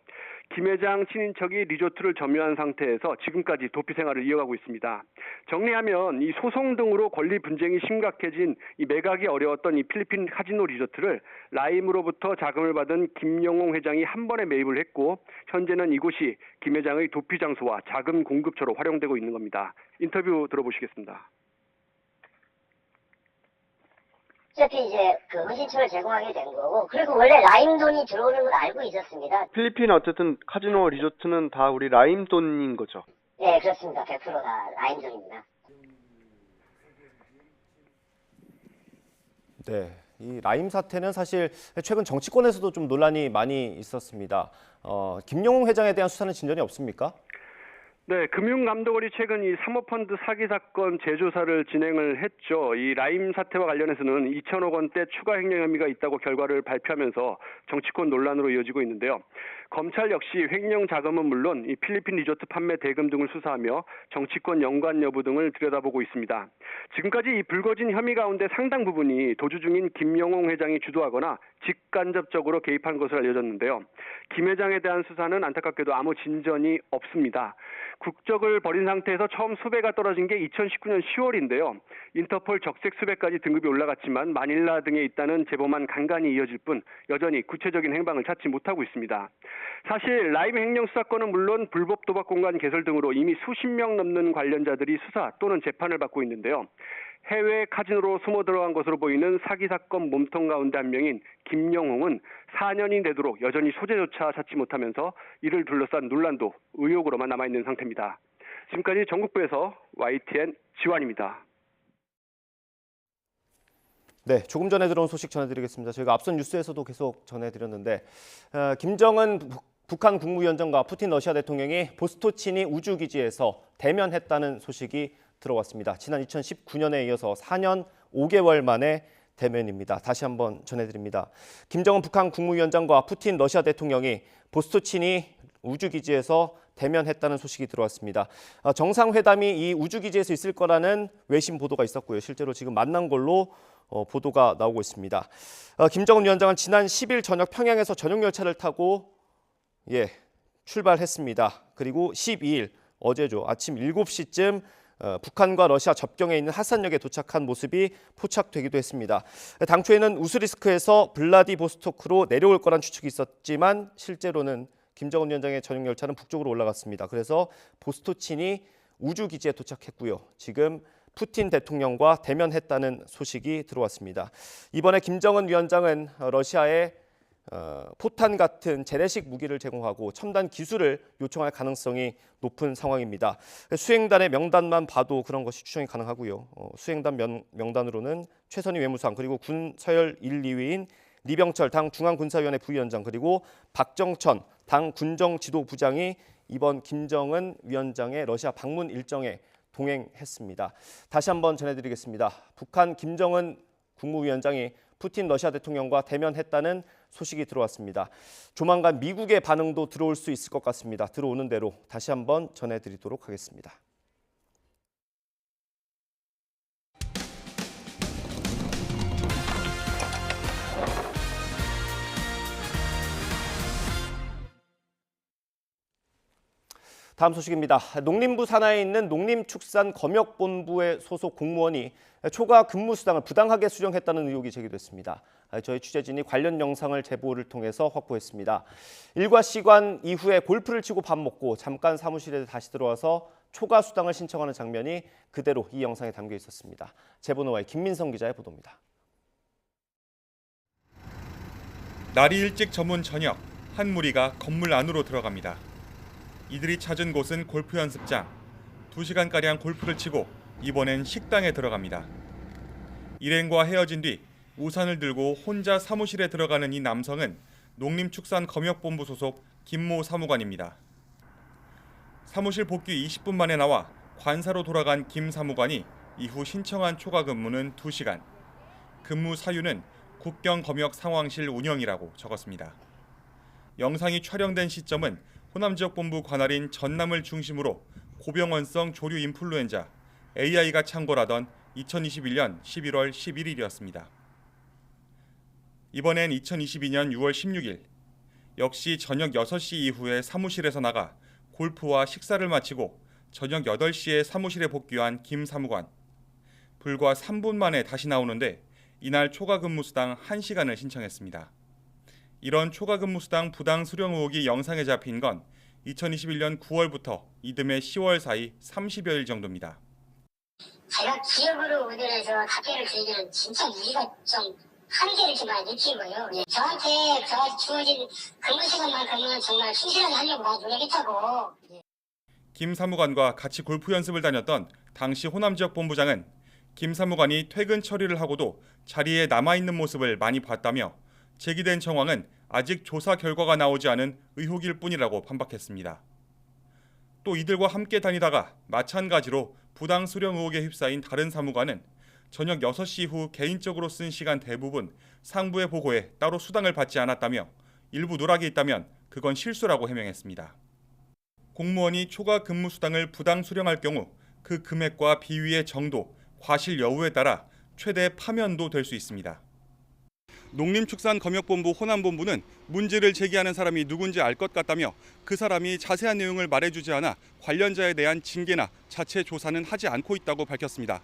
김 회장 친인척이 리조트를 점유한 상태에서 지금까지 도피 생활을 이어가고 있습니다. 정리하면 이 소송 등으로 권리 분쟁이 심각해진 이 매각이 어려웠던 이 필리핀 카지노 리조트를 라임으로부터 자금을 받은 김영홍 회장이 한 번에 매입을 했고 현재는 이곳이 김 회장의 도피 장소와 자금 공급처로 활용되고 있는 겁니다. 인터뷰 들어보시겠습니다. 어차피 이제 그 은신처를 제공하게 된 거고, 그리고 원래 라임 돈이 들어오는 걸 알고 있었습니다. 필리핀 어쨌든 카지노 리조트는 다 우리 라임 돈인 거죠? 네, 그렇습니다. 100% 다 라임 돈입니다. 네, 이 라임 사태는 사실 최근 정치권에서도 좀 논란이 많이 있었습니다. 김영홍 회장에 대한 수사는 진전이 없습니까? 네, 금융감독원이 최근 이 사모펀드 사기 사건 재조사를 진행을 했죠. 이 라임 사태와 관련해서는 2천억 원대 추가 횡령 혐의가 있다고 결과를 발표하면서 정치권 논란으로 이어지고 있는데요. 검찰 역시 횡령 자금은 물론 이 필리핀 리조트 판매 대금 등을 수사하며 정치권 연관 여부 등을 들여다보고 있습니다. 지금까지 이 불거진 혐의 가운데 상당 부분이 도주 중인 김영홍 회장이 주도하거나 직간접적으로 개입한 것으로 알려졌는데요. 김 회장에 대한 수사는 안타깝게도 아무 진전이 없습니다. 국적을 버린 상태에서 처음 수배가 떨어진 게 2019년 10월인데요. 인터폴 적색 수배까지 등급이 올라갔지만 마닐라 등에 있다는 제보만 간간히 이어질 뿐 여전히 구체적인 행방을 찾지 못하고 있습니다. 사실 라임 횡령 수사건은 물론 불법 도박 공간 개설 등으로 이미 수십 명 넘는 관련자들이 수사 또는 재판을 받고 있는데요. 해외 카지노로 숨어 들어간 것으로 보이는 사기 사건 몸통 가운데 한 명인 김영홍은 4년이 되도록 여전히 소재조차 찾지 못하면서 이를 둘러싼 논란도 의혹으로만 남아있는 상태입니다. 지금까지 전국부에서 YTN 지환입니다. 네, 조금 전에 들어온 소식 전해드리겠습니다. 저희가 앞선 뉴스에서도 계속 전해드렸는데 김정은 북한 국무위원장과 푸틴 러시아 대통령이 보스토치니 우주기지에서 대면했다는 소식이 들어왔습니다. 지난 2019년에 이어서 4년 5개월 만에 대면입니다. 다시 한번 전해드립니다. 김정은 북한 국무위원장과 푸틴 러시아 대통령이 보스토치니 우주기지에서 대면했다는 소식이 들어왔습니다. 정상회담이 이 우주기지에서 있을 거라는 외신 보도가 있었고요. 실제로 지금 만난 걸로 보도가 나오고 있습니다. 김정은 위원장은 지난 10일 저녁 평양에서 전용 열차를 타고 출발했습니다. 그리고 12일 어제죠. 아침 7시쯤 북한과 러시아 접경에 있는 하산역에 도착한 모습이 포착되기도 했습니다. 당초에는 우스리스크에서 블라디보스토크로 내려올 거란 추측이 있었지만 실제로는 김정은 위원장의 전용 열차는 북쪽으로 올라갔습니다. 그래서 보스토치니 우주기지에 도착했고요. 지금 푸틴 대통령과 대면했다는 소식이 들어왔습니다. 이번에 김정은 위원장은 러시아에 포탄 같은 재래식 무기를 제공하고 첨단 기술을 요청할 가능성이 높은 상황입니다. 수행단의 명단만 봐도 그런 것이 추정이 가능하고요. 수행단 명단으로는 최선희 외무상 그리고 군 서열 1, 2위인 리병철 당 중앙군사위원회 부위원장 그리고 박정천 당 군정지도부장이 이번 김정은 위원장의 러시아 방문 일정에 동행했습니다. 다시 한번 전해드리겠습니다. 북한 김정은 국무위원장이 푸틴 러시아 대통령과 대면했다는 소식이 들어왔습니다. 조만간 미국의 반응도 들어올 수 있을 것 같습니다. 들어오는 대로 다시 한번 전해드리도록 하겠습니다. 다음 소식입니다. 농림부 산하에 있는 농림축산검역본부의 소속 공무원이 초과 근무수당을 부당하게 수령했다는 의혹이 제기됐습니다. 저희 취재진이 관련 영상을 제보를 통해서 확보했습니다. 일과 시관 이후에 골프를 치고 밥 먹고 잠깐 사무실에 다시 들어와서 초과 수당을 신청하는 장면이 그대로 이 영상에 담겨 있었습니다. 제보노와의 김민성 기자의 보도입니다. 날이 일찍 저문 저녁, 한 무리가 건물 안으로 들어갑니다. 이들이 찾은 곳은 골프 연습장. 2시간가량 골프를 치고 이번엔 식당에 들어갑니다. 일행과 헤어진 뒤 우산을 들고 혼자 사무실에 들어가는 이 남성은 농림축산검역본부 소속 김모 사무관입니다. 사무실 복귀 20분 만에 나와 관사로 돌아간 김 사무관이 이후 신청한 초과 근무는 2시간. 근무 사유는 국경검역 상황실 운영이라고 적었습니다. 영상이 촬영된 시점은 호남지역본부 관할인 전남을 중심으로 고병원성 조류 인플루엔자 AI가 창궐하던 2021년 11월 11일이었습니다. 이번엔 2022년 6월 16일, 역시 저녁 6시 이후에 사무실에서 나가 골프와 식사를 마치고 저녁 8시에 사무실에 복귀한 김 사무관. 불과 3분 만에 다시 나오는데 이날 초과 근무수당 1시간을 신청했습니다. 이런 초과 근무수당 부당 수령 의혹이 영상에 잡힌 건 2021년 9월부터 이듬해 10월 사이 30여일 정도입니다. 제가 기업으로 의존해서 답변을 드리기는 진짜 이해가 좀 한계를 좀 많이 느끼고요. 저한테 주어진 근무 시간만큼은 정말 충실하게 하려고 많이 노력했다고. 김 사무관과 같이 골프 연습을 다녔던 당시 호남지역본부장은 김 사무관이 퇴근 처리를 하고도 자리에 남아있는 모습을 많이 봤다며 제기된 정황은 아직 조사 결과가 나오지 않은 의혹일 뿐이라고 반박했습니다. 또 이들과 함께 다니다가 마찬가지로 부당 수령 의혹에 휩싸인 다른 사무관은 저녁 6시 이후 개인적으로 쓴 시간 대부분 상부의 보고에 따로 수당을 받지 않았다며 일부 누락이 있다면 그건 실수라고 해명했습니다. 공무원이 초과 근무 수당을 부당 수령할 경우 그 금액과 비위의 정도, 과실 여부에 따라 최대 파면도 될 수 있습니다. 농림축산검역본부 호남본부는 문제를 제기하는 사람이 누군지 알 것 같다며 그 사람이 자세한 내용을 말해주지 않아 관련자에 대한 징계나 자체 조사는 하지 않고 있다고 밝혔습니다.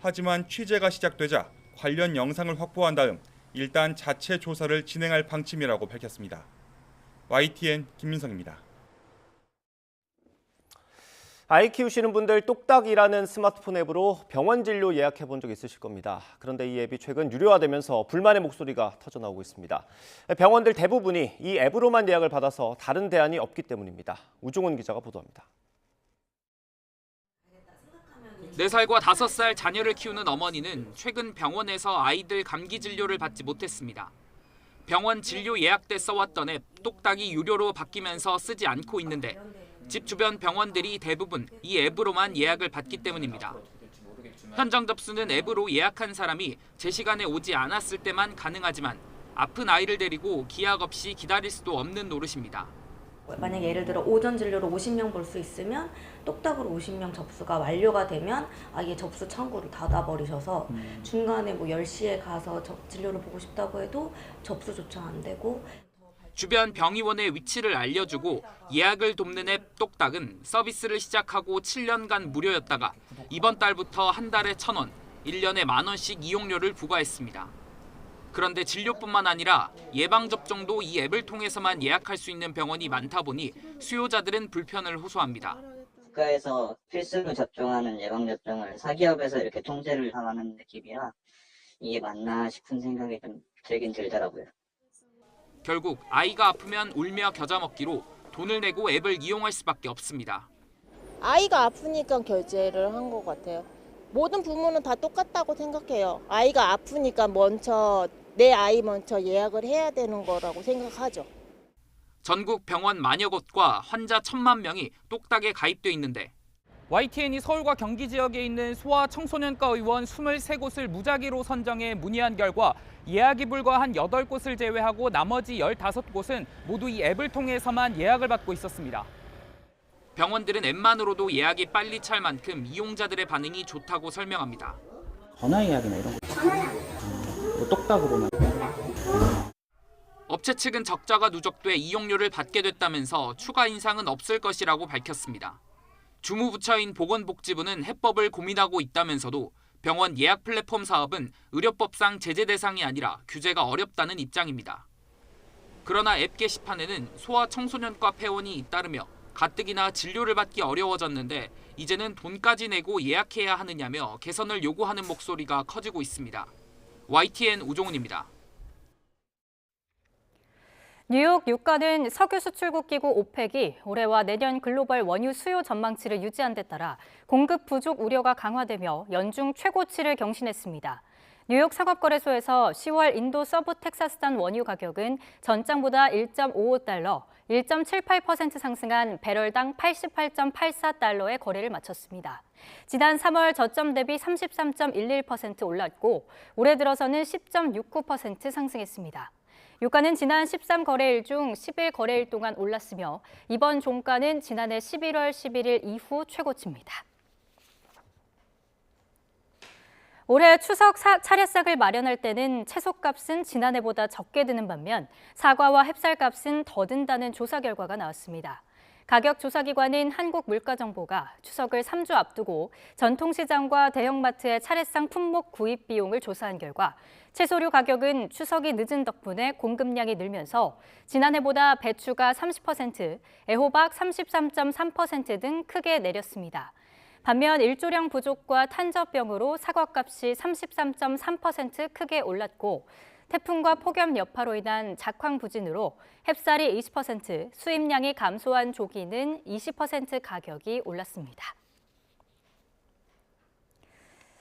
하지만 취재가 시작되자 관련 영상을 확보한 다음 일단 자체 조사를 진행할 방침이라고 밝혔습니다. YTN 김민성입니다. 아이 키우시는 분들 똑딱이라는 스마트폰 앱으로 병원 진료 예약해 본 적 있으실 겁니다. 그런데 이 앱이 최근 유료화되면서 불만의 목소리가 터져나오고 있습니다. 병원들 대부분이 이 앱으로만 예약을 받아서 다른 대안이 없기 때문입니다. 우종훈 기자가 보도합니다. 4살과 5살 자녀를 키우는 어머니는 최근 병원에서 아이들 감기 진료를 받지 못했습니다. 병원 진료 예약 때 써왔던 앱 똑딱이 유료로 바뀌면서 쓰지 않고 있는데 집 주변 병원들이 대부분 이 앱으로만 예약을 받기 때문입니다. 현장 접수는 앱으로 예약한 사람이 제 시간에 오지 않았을 때만 가능하지만 아픈 아이를 데리고 기약 없이 기다릴 수도 없는 노릇입니다. 만약에 예를 들어 오전 진료로 50명 볼 수 있으면 똑딱으로 50명 접수가 완료가 되면 아예 접수 창구를 닫아버리셔서 중간에 뭐 10시에 가서 진료를 보고 싶다고 해도 접수조차 안 되고 주변 병의원의 위치를 알려주고 예약을 돕는 앱 똑딱은 서비스를 시작하고 7년간 무료였다가 이번 달부터 한 달에 1,000원, 1년에 10,000원씩 이용료를 부과했습니다. 그런데 진료뿐만 아니라 예방접종도 이 앱을 통해서만 예약할 수 있는 병원이 많다 보니 수요자들은 불편을 호소합니다. 국가에서 필수로 접종하는 예방접종을 사기업에서 이렇게 통제를 당하는 느낌이라 이게 맞나 싶은 생각이 좀 들긴 들더라고요. 결국 아이가 아프면 울며 겨자 먹기로 돈을 내고 앱을 이용할 수밖에 없습니다. 아이가 아프니까 결제를 한 것 같아요. 모든 부모는 다 똑같다고 생각해요. 아이가 아프니까 내 아이 먼저 예약을 해야 되는 거라고 생각하죠. 전국 병원 만여 곳과 환자 1,000만 명이 똑딱에 가입돼 있는데 YTN이 서울과 경기 지역에 있는 소아 청소년과 의원 23곳을 무작위로 선정해 문의한 결과 예약이 불과한 8곳을 제외하고 나머지 15곳은 모두 이 앱을 통해서만 예약을 받고 있었습니다. 병원들은 앱만으로도 예약이 빨리 찰 만큼 이용자들의 반응이 좋다고 설명합니다. 전화 예약이나 이런 거 똑딱으로만. 업체 측은 적자가 누적돼 이용료를 받게 됐다면서 추가 인상은 없을 것이라고 밝혔습니다. 주무부처인 보건복지부는 해법을 고민하고 있다면서도 병원 예약 플랫폼 사업은 의료법상 제재 대상이 아니라 규제가 어렵다는 입장입니다. 그러나 앱 게시판에는 소아 청소년과 폐원이 잇따르며 가뜩이나 진료를 받기 어려워졌는데 이제는 돈까지 내고 예약해야 하느냐며 개선을 요구하는 목소리가 커지고 있습니다. YTN 우종훈입니다. 뉴욕 유가는 석유 수출국 기구 오펙이 올해와 내년 글로벌 원유 수요 전망치를 유지한 데 따라 공급 부족 우려가 강화되며 연중 최고치를 경신했습니다. 뉴욕 상업거래소에서 10월 인도 서부 텍사스산 원유 가격은 전장보다 1.55달러, 1.78% 상승한 배럴당 88.84달러에 거래를 마쳤습니다. 지난 3월 저점 대비 33.11% 올랐고 올해 들어서는 10.69% 상승했습니다. 유가는 지난 13거래일 중 10일 동안 올랐으며 이번 종가는 지난해 11월 11일 이후 최고치입니다. 올해 추석 차례상을 마련할 때는 채소값은 지난해보다 적게 드는 반면 사과와 햅쌀값은 더 든다는 조사 결과가 나왔습니다. 가격조사기관인 한국물가정보가 추석을 3주 앞두고 전통시장과 대형마트의 차례상 품목 구입 비용을 조사한 결과 채소류 가격은 추석이 늦은 덕분에 공급량이 늘면서 지난해보다 배추가 30%, 애호박 33.3% 등 크게 내렸습니다. 반면 일조량 부족과 탄저병으로 사과값이 33.3% 크게 올랐고 태풍과 폭염 여파로 인한 작황 부진으로 햅쌀이 20%, 수입량이 감소한 조기는 20% 가격이 올랐습니다.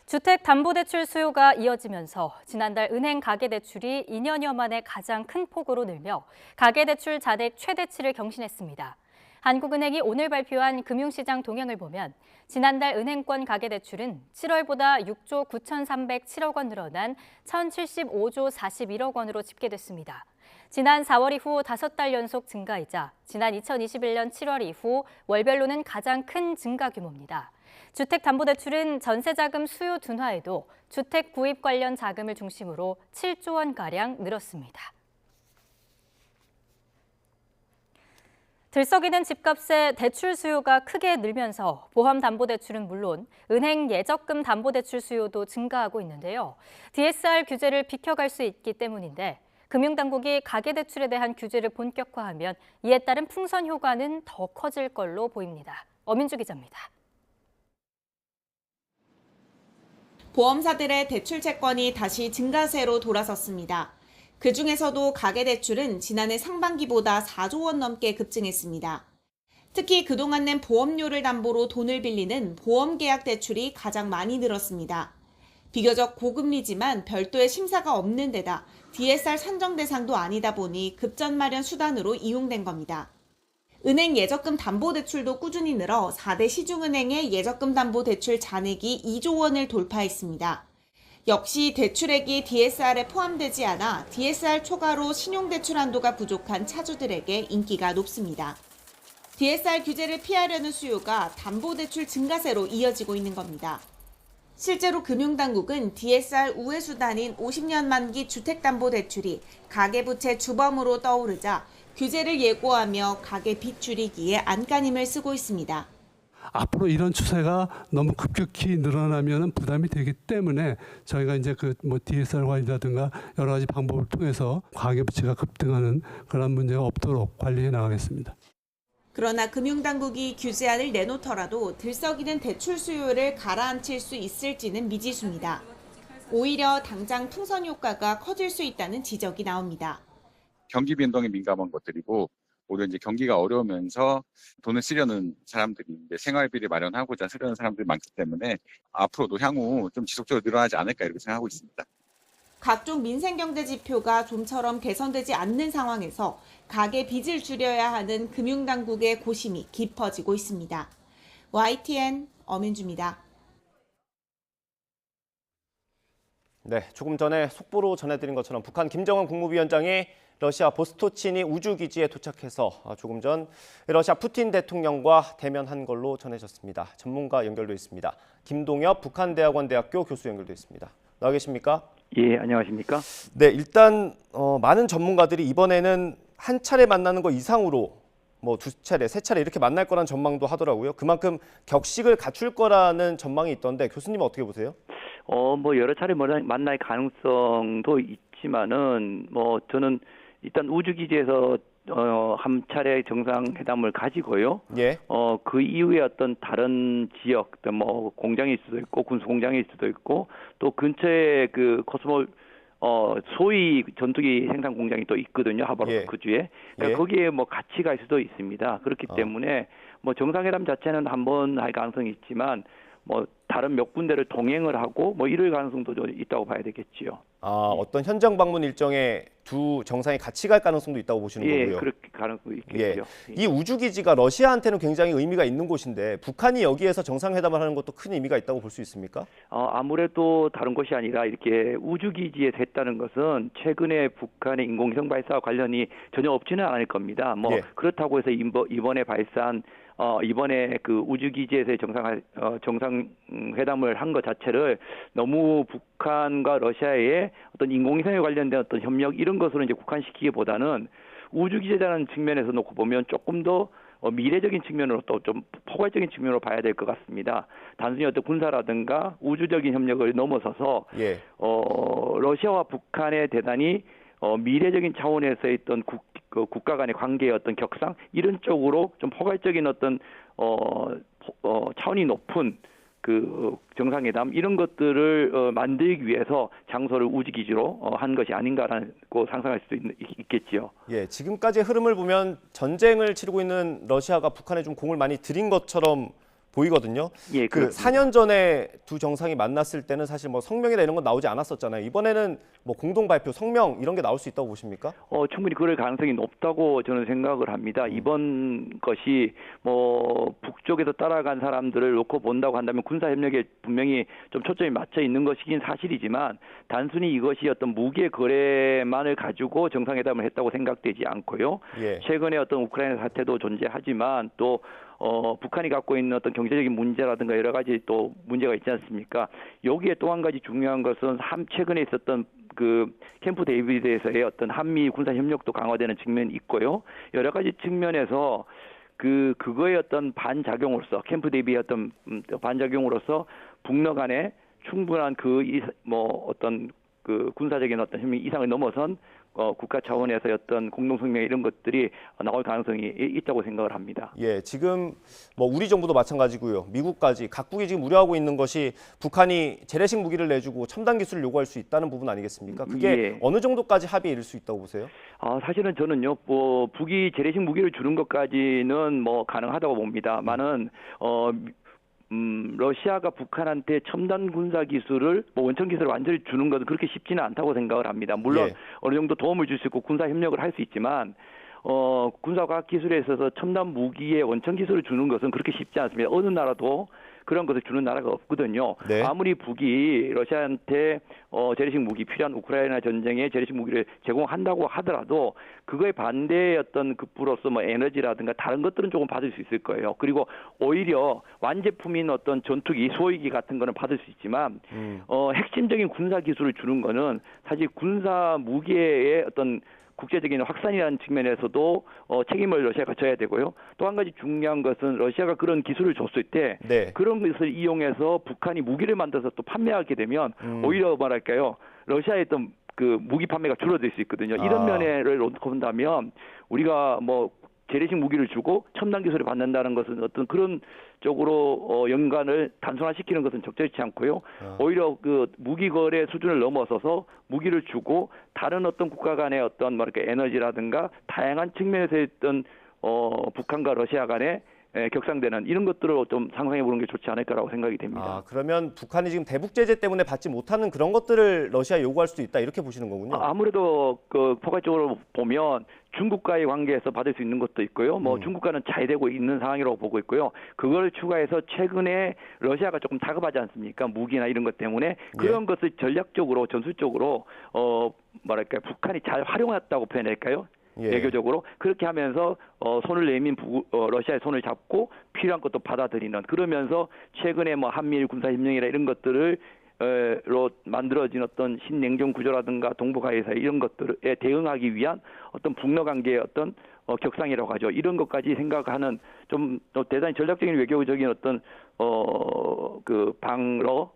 주택담보대출 수요가 이어지면서 지난달 은행 가계대출이 2년여 만에 가장 큰 폭으로 늘며 가계대출 잔액 최대치를 경신했습니다. 한국은행이 오늘 발표한 금융시장 동향을 보면 지난달 은행권 가계대출은 7월보다 6조 9,307억 원 늘어난 1,075조 41억 원으로 집계됐습니다. 지난 4월 이후 5달 연속 증가이자 지난 2021년 7월 이후 월별로는 가장 큰 증가 규모입니다. 주택담보대출은 전세자금 수요 둔화에도 주택 구입 관련 자금을 중심으로 7조 원가량 늘었습니다. 들썩이는 집값에 대출 수요가 크게 늘면서 보험담보대출은 물론 은행 예적금 담보대출 수요도 증가하고 있는데요. DSR 규제를 비켜갈 수 있기 때문인데 금융당국이 가계대출에 대한 규제를 본격화하면 이에 따른 풍선 효과는 더 커질 걸로 보입니다. 어민주 기자입니다. 보험사들의 대출 채권이 다시 증가세로 돌아섰습니다. 그중에서도 가계대출은 지난해 상반기보다 4조 원 넘게 급증했습니다. 특히 그동안 낸 보험료를 담보로 돈을 빌리는 보험계약 대출이 가장 많이 늘었습니다. 비교적 고금리지만 별도의 심사가 없는 데다 DSR 산정 대상도 아니다 보니 급전 마련 수단으로 이용된 겁니다. 은행 예적금 담보대출도 꾸준히 늘어 4대 시중은행의 예적금 담보대출 잔액이 2조 원을 돌파했습니다. 역시 대출액이 DSR에 포함되지 않아 DSR 초과로 신용대출 한도가 부족한 차주들에게 인기가 높습니다. DSR 규제를 피하려는 수요가 담보대출 증가세로 이어지고 있는 겁니다. 실제로 금융당국은 DSR 우회 수단인 50년 만기 주택담보대출이 가계부채 주범으로 떠오르자 규제를 예고하며 가계 빚 줄이기에 안간힘을 쓰고 있습니다. 앞으로 이런 추세가 너무 급격히 늘어나면 부담이 되기 때문에 저희가 이제 DSR 관리라든가 여러 가지 방법을 통해서 가계부채가 급등하는 그런 문제가 없도록 관리해 나가겠습니다. 그러나 금융당국이 규제안을 내놓더라도 들썩이는 대출 수요를 가라앉힐 수 있을지는 미지수입니다. 오히려 당장 풍선 효과가 커질 수 있다는 지적이 나옵니다. 경기 변동에 민감한 것들이고 오히려 이제 경기가 어려우면서 돈을 쓰려는 사람들이 이제 생활비를 마련하고자 쓰려는 사람들이 많기 때문에 앞으로도 향후 좀 지속적으로 늘어나지 않을까 이렇게 생각하고 있습니다. 각종 민생경제 지표가 좀처럼 개선되지 않는 상황에서 가계 빚을 줄여야 하는 금융당국의 고심이 깊어지고 있습니다. YTN 어민주입니다. 네, 조금 전에 속보로 전해드린 것처럼 북한 김정은 국무위원장이 러시아 보스토치니 우주기지에 도착해서 조금 전 러시아 푸틴 대통령과 대면한 걸로 전해졌습니다. 전문가 연결돼 있습니다. 김동엽 북한대학원대학교 교수 연결돼 있습니다. 나와 계십니까? 예, 안녕하십니까? 네, 일단 많은 전문가들이 이번에는 한 차례 만나는 거 이상으로 두 차례, 세 차례 이렇게 만날 거란 전망도 하더라고요. 그만큼 격식을 갖출 거라는 전망이 있던데 교수님은 어떻게 보세요? 여러 차례 만날 가능성도 있지만은 저는 일단 우주기지에서 한 차례 정상회담을 가지고요. 예. 그 이후에 어떤 다른 지역, 공장일 수도 있고 군수 공장일 수도 있고 또 근처에 그 코스몰 소위 전투기 생산 공장이 또 있거든요. 하바롭스크주에. 그러니까 거기에 같이 갈 수도 있습니다. 그렇기 때문에 정상회담 자체는 한번 할 가능성이 있지만 다른 몇 군데를 동행을 하고 이럴 가능성도 좀 있다고 봐야 되겠지요. 어떤 현장 방문 일정에 두 정상이 같이 갈 가능성도 있다고 보시는 거고요. 예, 그렇게 가능성도 있겠죠. 이 우주기지가 러시아한테는 굉장히 의미가 있는 곳인데 북한이 여기에서 정상회담을 하는 것도 큰 의미가 있다고 볼 수 있습니까? 아무래도 다른 것이 아니라 이렇게 우주기지에서 했다는 것은 최근에 북한의 인공위성 발사와 관련이 전혀 없지는 않을 겁니다. 그렇다고 해서 이번에 발사한 이번에 그 우주기지에서의 정상회담을 한 것 자체를 너무 북한과 러시아의 어떤 인공위성에 관련된 어떤 협력 이런 것으로 이제 국한시키기보다는 우주기지라는 측면에서 놓고 보면 조금 더 미래적인 측면으로 또 좀 포괄적인 측면으로 봐야 될 것 같습니다. 단순히 어떤 군사라든가 우주적인 협력을 넘어서서 러시아와 북한의 대단히 미래적인 차원에서 있던 국가 간의 관계의 어떤 격상 이런 쪽으로 좀 포괄적인 어떤 차원이 높은 그 정상회담 이런 것들을 만들기 위해서 장소를 우주기지로 한 것이 아닌가라고 상상할 수도 있겠지요. 예, 지금까지의 흐름을 보면 전쟁을 치르고 있는 러시아가 북한에 좀 공을 많이 들인 것처럼 보이거든요. 예, 그 4년 전에 두 정상이 만났을 때는 사실 성명이나 이런 건 나오지 않았었잖아요. 이번에는 공동 발표, 성명 이런 게 나올 수 있다고 보십니까? 충분히 그럴 가능성이 높다고 저는 생각을 합니다. 이번 것이 북쪽에서 따라간 사람들을 놓고 본다고 한다면 군사 협력에 분명히 좀 초점이 맞춰 있는 것이긴 사실이지만 단순히 이것이 어떤 무기의 거래만을 가지고 정상회담을 했다고 생각되지 않고요. 최근에 어떤 우크라이나 사태도 존재하지만 또 북한이 갖고 있는 어떤 경제적인 문제라든가 여러 가지 또 문제가 있지 않습니까? 여기에 또 한 가지 중요한 것은 최근에 있었던 그 캠프 데이비드에서의 어떤 한미 군사 협력도 강화되는 측면이 있고요. 여러 가지 측면에서 그거의 어떤 반작용으로서 캠프 데이비드의 어떤 반작용으로서 북러 간에 충분한 어떤 그 군사적인 어떤 협력 이상을 넘어선 국가 차원에서의 어떤 공동성명 이런 것들이 나올 가능성이 있다고 생각을 합니다. 예, 지금 뭐 우리 정부도 마찬가지고요. 미국까지 각국이 지금 우려하고 있는 것이 북한이 재래식 무기를 내주고 첨단 기술을 요구할 수 있다는 부분 아니겠습니까? 그게 예. 어느 정도까지 합의에 이를 수 있다고 보세요? 사실은 저는요, 북이 재래식 무기를 주는 것까지는 뭐 가능하다고 봅니다만은 러시아가 북한한테 첨단 군사 기술을 원천 기술을 완전히 주는 것은 그렇게 쉽지는 않다고 생각을 합니다. 물론 예. 어느 정도 도움을 줄 수 있고 군사 협력을 할 수 있지만 군사 과학 기술에 있어서 첨단 무기의 원천 기술을 주는 것은 그렇게 쉽지 않습니다. 어느 나라도 그런 것을 주는 나라가 없거든요. 네. 아무리 북이 러시아한테 재래식 무기 필요한 우크라이나 전쟁에 재래식 무기를 제공한다고 하더라도 그거에 반대의 어떤 급부로서 뭐 에너지라든가 다른 것들은 조금 받을 수 있을 거예요. 그리고 오히려 완제품인 어떤 전투기, 소위기 같은 거는 받을 수 있지만 핵심적인 군사 기술을 주는 거는 사실 군사 무기의 어떤 국제적인 확산이라는 측면에서도 책임을 러시아가 져야 되고요. 또 한 가지 중요한 것은 러시아가 그런 기술을 줬을 때 네. 그런 것을 이용해서 북한이 무기를 만들어서 또 판매하게 되면 오히려 뭐랄까요, 러시아의 어떤 그 무기 판매가 줄어들 수 있거든요. 이런 면을 놓고 본다면 우리가 뭐 재래식 무기를 주고 첨단 기술을 받는다는 것은 어떤 그런 쪽으로 연관을 단순화시키는 것은 적절치 않고요. 오히려 그 무기 거래 수준을 넘어서서 무기를 주고 다른 어떤 국가 간의 어떤 뭐랄까 에너지라든가 다양한 측면에서 어떤 북한과 러시아 간의 격상되는 이런 것들을 좀 상상해 보는 게 좋지 않을까라고 생각이 됩니다. 그러면 북한이 지금 대북 제재 때문에 받지 못하는 그런 것들을 러시아에 요구할 수도 있다 이렇게 보시는 거군요. 아무래도 그 포괄적으로 보면 중국과의 관계에서 받을 수 있는 것도 있고요. 뭐 중국과는 잘 되고 있는 상황이라고 보고 있고요. 그걸 추가해서 최근에 러시아가 조금 다급하지 않습니까? 무기나 이런 것 때문에 그런 것을 전략적으로 전술적으로 뭐랄까 북한이 잘 활용했다고 표현할까요? 외교적으로 그렇게 하면서 손을 내민 러시아의 손을 잡고 필요한 것도 받아들이는 그러면서 최근에 뭐 한미일 군사협력이나 이런 것들을 로 만들어진 어떤 신냉전 구조라든가 동북아에서 이런 것들에 대응하기 위한 어떤 북러 관계의 어떤 격상이라고 하죠. 이런 것까지 생각하는 좀 대단히 전략적인 외교적인 어떤 그 방러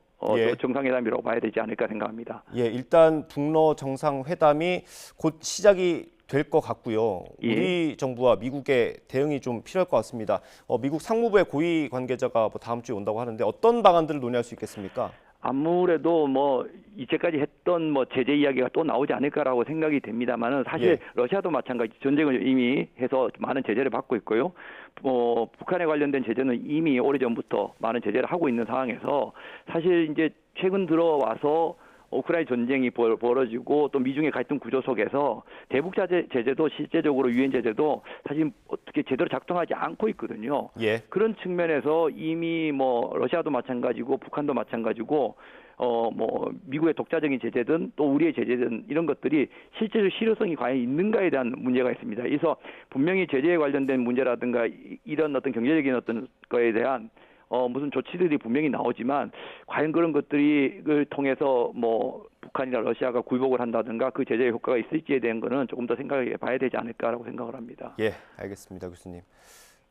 정상회담이라고 봐야 되지 않을까 생각합니다. 예, 일단 북러 정상회담이 곧 시작이 될 것 같고요. 우리 정부와 미국의 대응이 좀 필요할 것 같습니다. 미국 상무부의 고위 관계자가 뭐 다음 주에 온다고 하는데 어떤 방안들을 논의할 수 있겠습니까? 아무래도 뭐 이제까지 했던 뭐 제재 이야기가 또 나오지 않을까라고 생각이 됩니다만은 사실 러시아도 마찬가지 전쟁을 이미 해서 많은 제재를 받고 있고요. 북한에 관련된 제재는 이미 오래전부터 많은 제재를 하고 있는 상황에서 사실 이제 최근 들어와서 우크라이나 전쟁이 벌어지고 또 미중의 갈등 구조 속에서 대북 제재도 실제적으로 유엔 제재도 사실 어떻게 제대로 작동하지 않고 있거든요. 그런 측면에서 이미 뭐 러시아도 마찬가지고 북한도 마찬가지고 뭐 미국의 독자적인 제재든 또 우리의 제재든 이런 것들이 실제로 실효성이 과연 있는가에 대한 문제가 있습니다. 그래서 분명히 제재에 관련된 문제라든가 이런 어떤 경제적인 어떤 거에 대한 무슨 조치들이 분명히 나오지만 과연 그런 것들을 통해서 뭐 북한이나 러시아가 굴복을 한다든가 그 제재의 효과가 있을지에 대한 거는 조금 더 생각해 봐야 되지 않을까라고 생각을 합니다. 예, 알겠습니다, 교수님.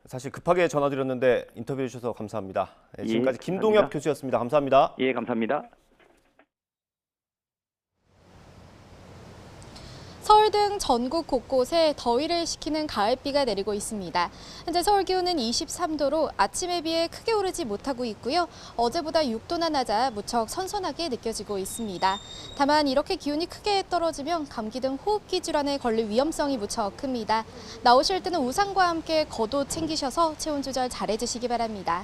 사실 급하게 전화드렸는데 인터뷰해 주셔서 감사합니다. 지금까지 김동엽 교수였습니다. 감사합니다. 예, 감사합니다. 서울 등 전국 곳곳에 더위를 식히는 가을비가 내리고 있습니다. 현재 서울 기온은 23도로 아침에 비해 크게 오르지 못하고 있고요. 어제보다 6도나 낮아 무척 선선하게 느껴지고 있습니다. 다만 이렇게 기온이 크게 떨어지면 감기 등 호흡기 질환에 걸릴 위험성이 무척 큽니다. 나오실 때는 우산과 함께 겉옷 챙기셔서 체온 조절 잘 해주시기 바랍니다.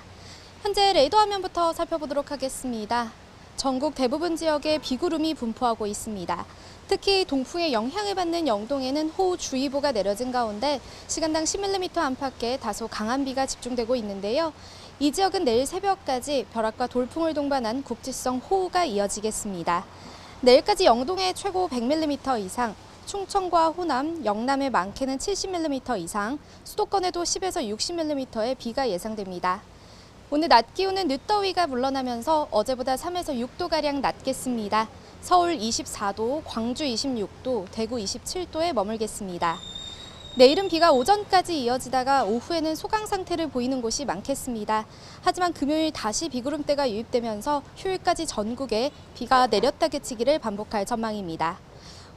현재 레이더 화면부터 살펴보도록 하겠습니다. 전국 대부분 지역에 비구름이 분포하고 있습니다. 특히 동풍의 영향을 받는 영동에는 호우주의보가 내려진 가운데 시간당 10mm 안팎의 다소 강한 비가 집중되고 있는데요. 이 지역은 내일 새벽까지 벼락과 돌풍을 동반한 국지성 호우가 이어지겠습니다. 내일까지 영동에 최고 100mm 이상, 충청과 호남, 영남의 많게는 70mm 이상, 수도권에도 10에서 60mm의 비가 예상됩니다. 오늘 낮 기온은 늦더위가 물러나면서 어제보다 3에서 6도가량 낮겠습니다. 서울 24도, 광주 26도, 대구 27도에 머물겠습니다. 내일은 비가 오전까지 이어지다가 오후에는 소강 상태를 보이는 곳이 많겠습니다. 하지만 금요일 다시 비구름대가 유입되면서 휴일까지 전국에 비가 내렸다 그치기를 반복할 전망입니다.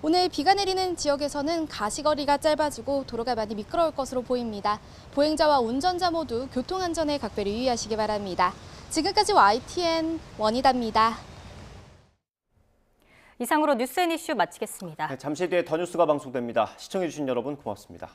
오늘 비가 내리는 지역에서는 가시거리가 짧아지고 도로가 많이 미끄러울 것으로 보입니다. 보행자와 운전자 모두 교통안전에 각별히 유의하시기 바랍니다. 지금까지 YTN 원희다입니다. 이상으로 뉴스 앤 이슈 마치겠습니다. 잠시 뒤에 더 뉴스가 방송됩니다. 시청해주신 여러분 고맙습니다.